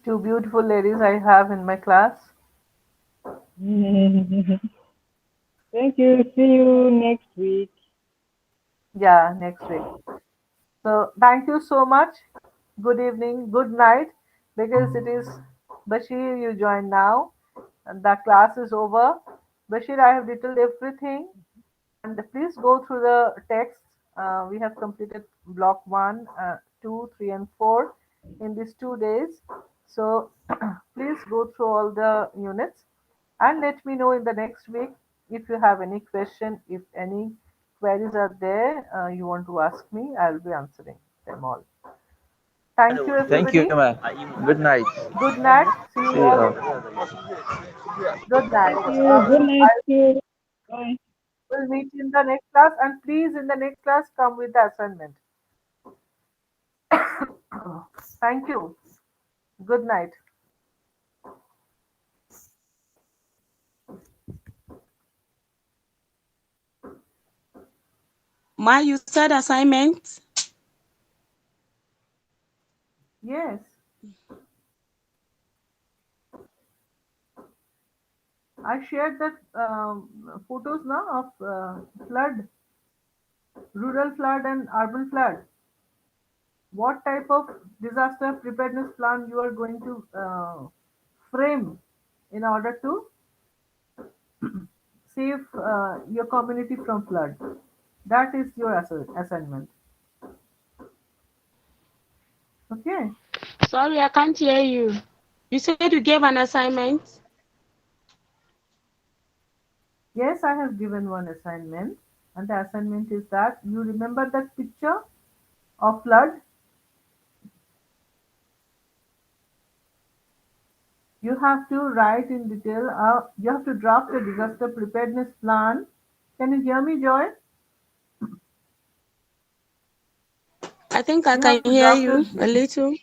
[SPEAKER 2] Two beautiful ladies I have in my class.
[SPEAKER 6] Thank you. See you next week.
[SPEAKER 2] Yeah, next week. So thank you so much. Good evening, good night, because it is Bashir. You join now, and the class is over. Bashir, I have detailed everything, and please go through the text. We have completed block 1, 2, 3, and 4 in these 2 days. So please go through all the units and let me know in the next week if you have any question, if any queries are there you want to ask me, I'll be answering them all. Thank you,
[SPEAKER 1] Thank you,
[SPEAKER 2] everybody.
[SPEAKER 1] ma'am. Good night.
[SPEAKER 2] Good night. See you
[SPEAKER 1] See you
[SPEAKER 2] all.
[SPEAKER 1] all.
[SPEAKER 2] Good night.
[SPEAKER 6] Thank you. Good night.
[SPEAKER 2] I
[SPEAKER 6] See you. Bye.
[SPEAKER 2] will meet you in the next class, and please, in the next class, come with the assignment. Thank you. Good night.
[SPEAKER 4] Ma, you said assignment?
[SPEAKER 2] Yes. I shared that photos now of flood, rural flood and urban flood. What type of disaster preparedness plan you are going to frame in order to save your community from flood. That is your assignment. Okay.
[SPEAKER 4] Sorry, I can't hear you. You said you gave an assignment?
[SPEAKER 2] Yes, I have given one assignment, and the assignment is that you remember that picture of flood. You have to write in detail. You have to draft a disaster preparedness plan. Can you hear me, Joy?
[SPEAKER 4] I think I
[SPEAKER 2] You
[SPEAKER 4] can
[SPEAKER 2] have to
[SPEAKER 4] hear
[SPEAKER 2] draft
[SPEAKER 4] you a little.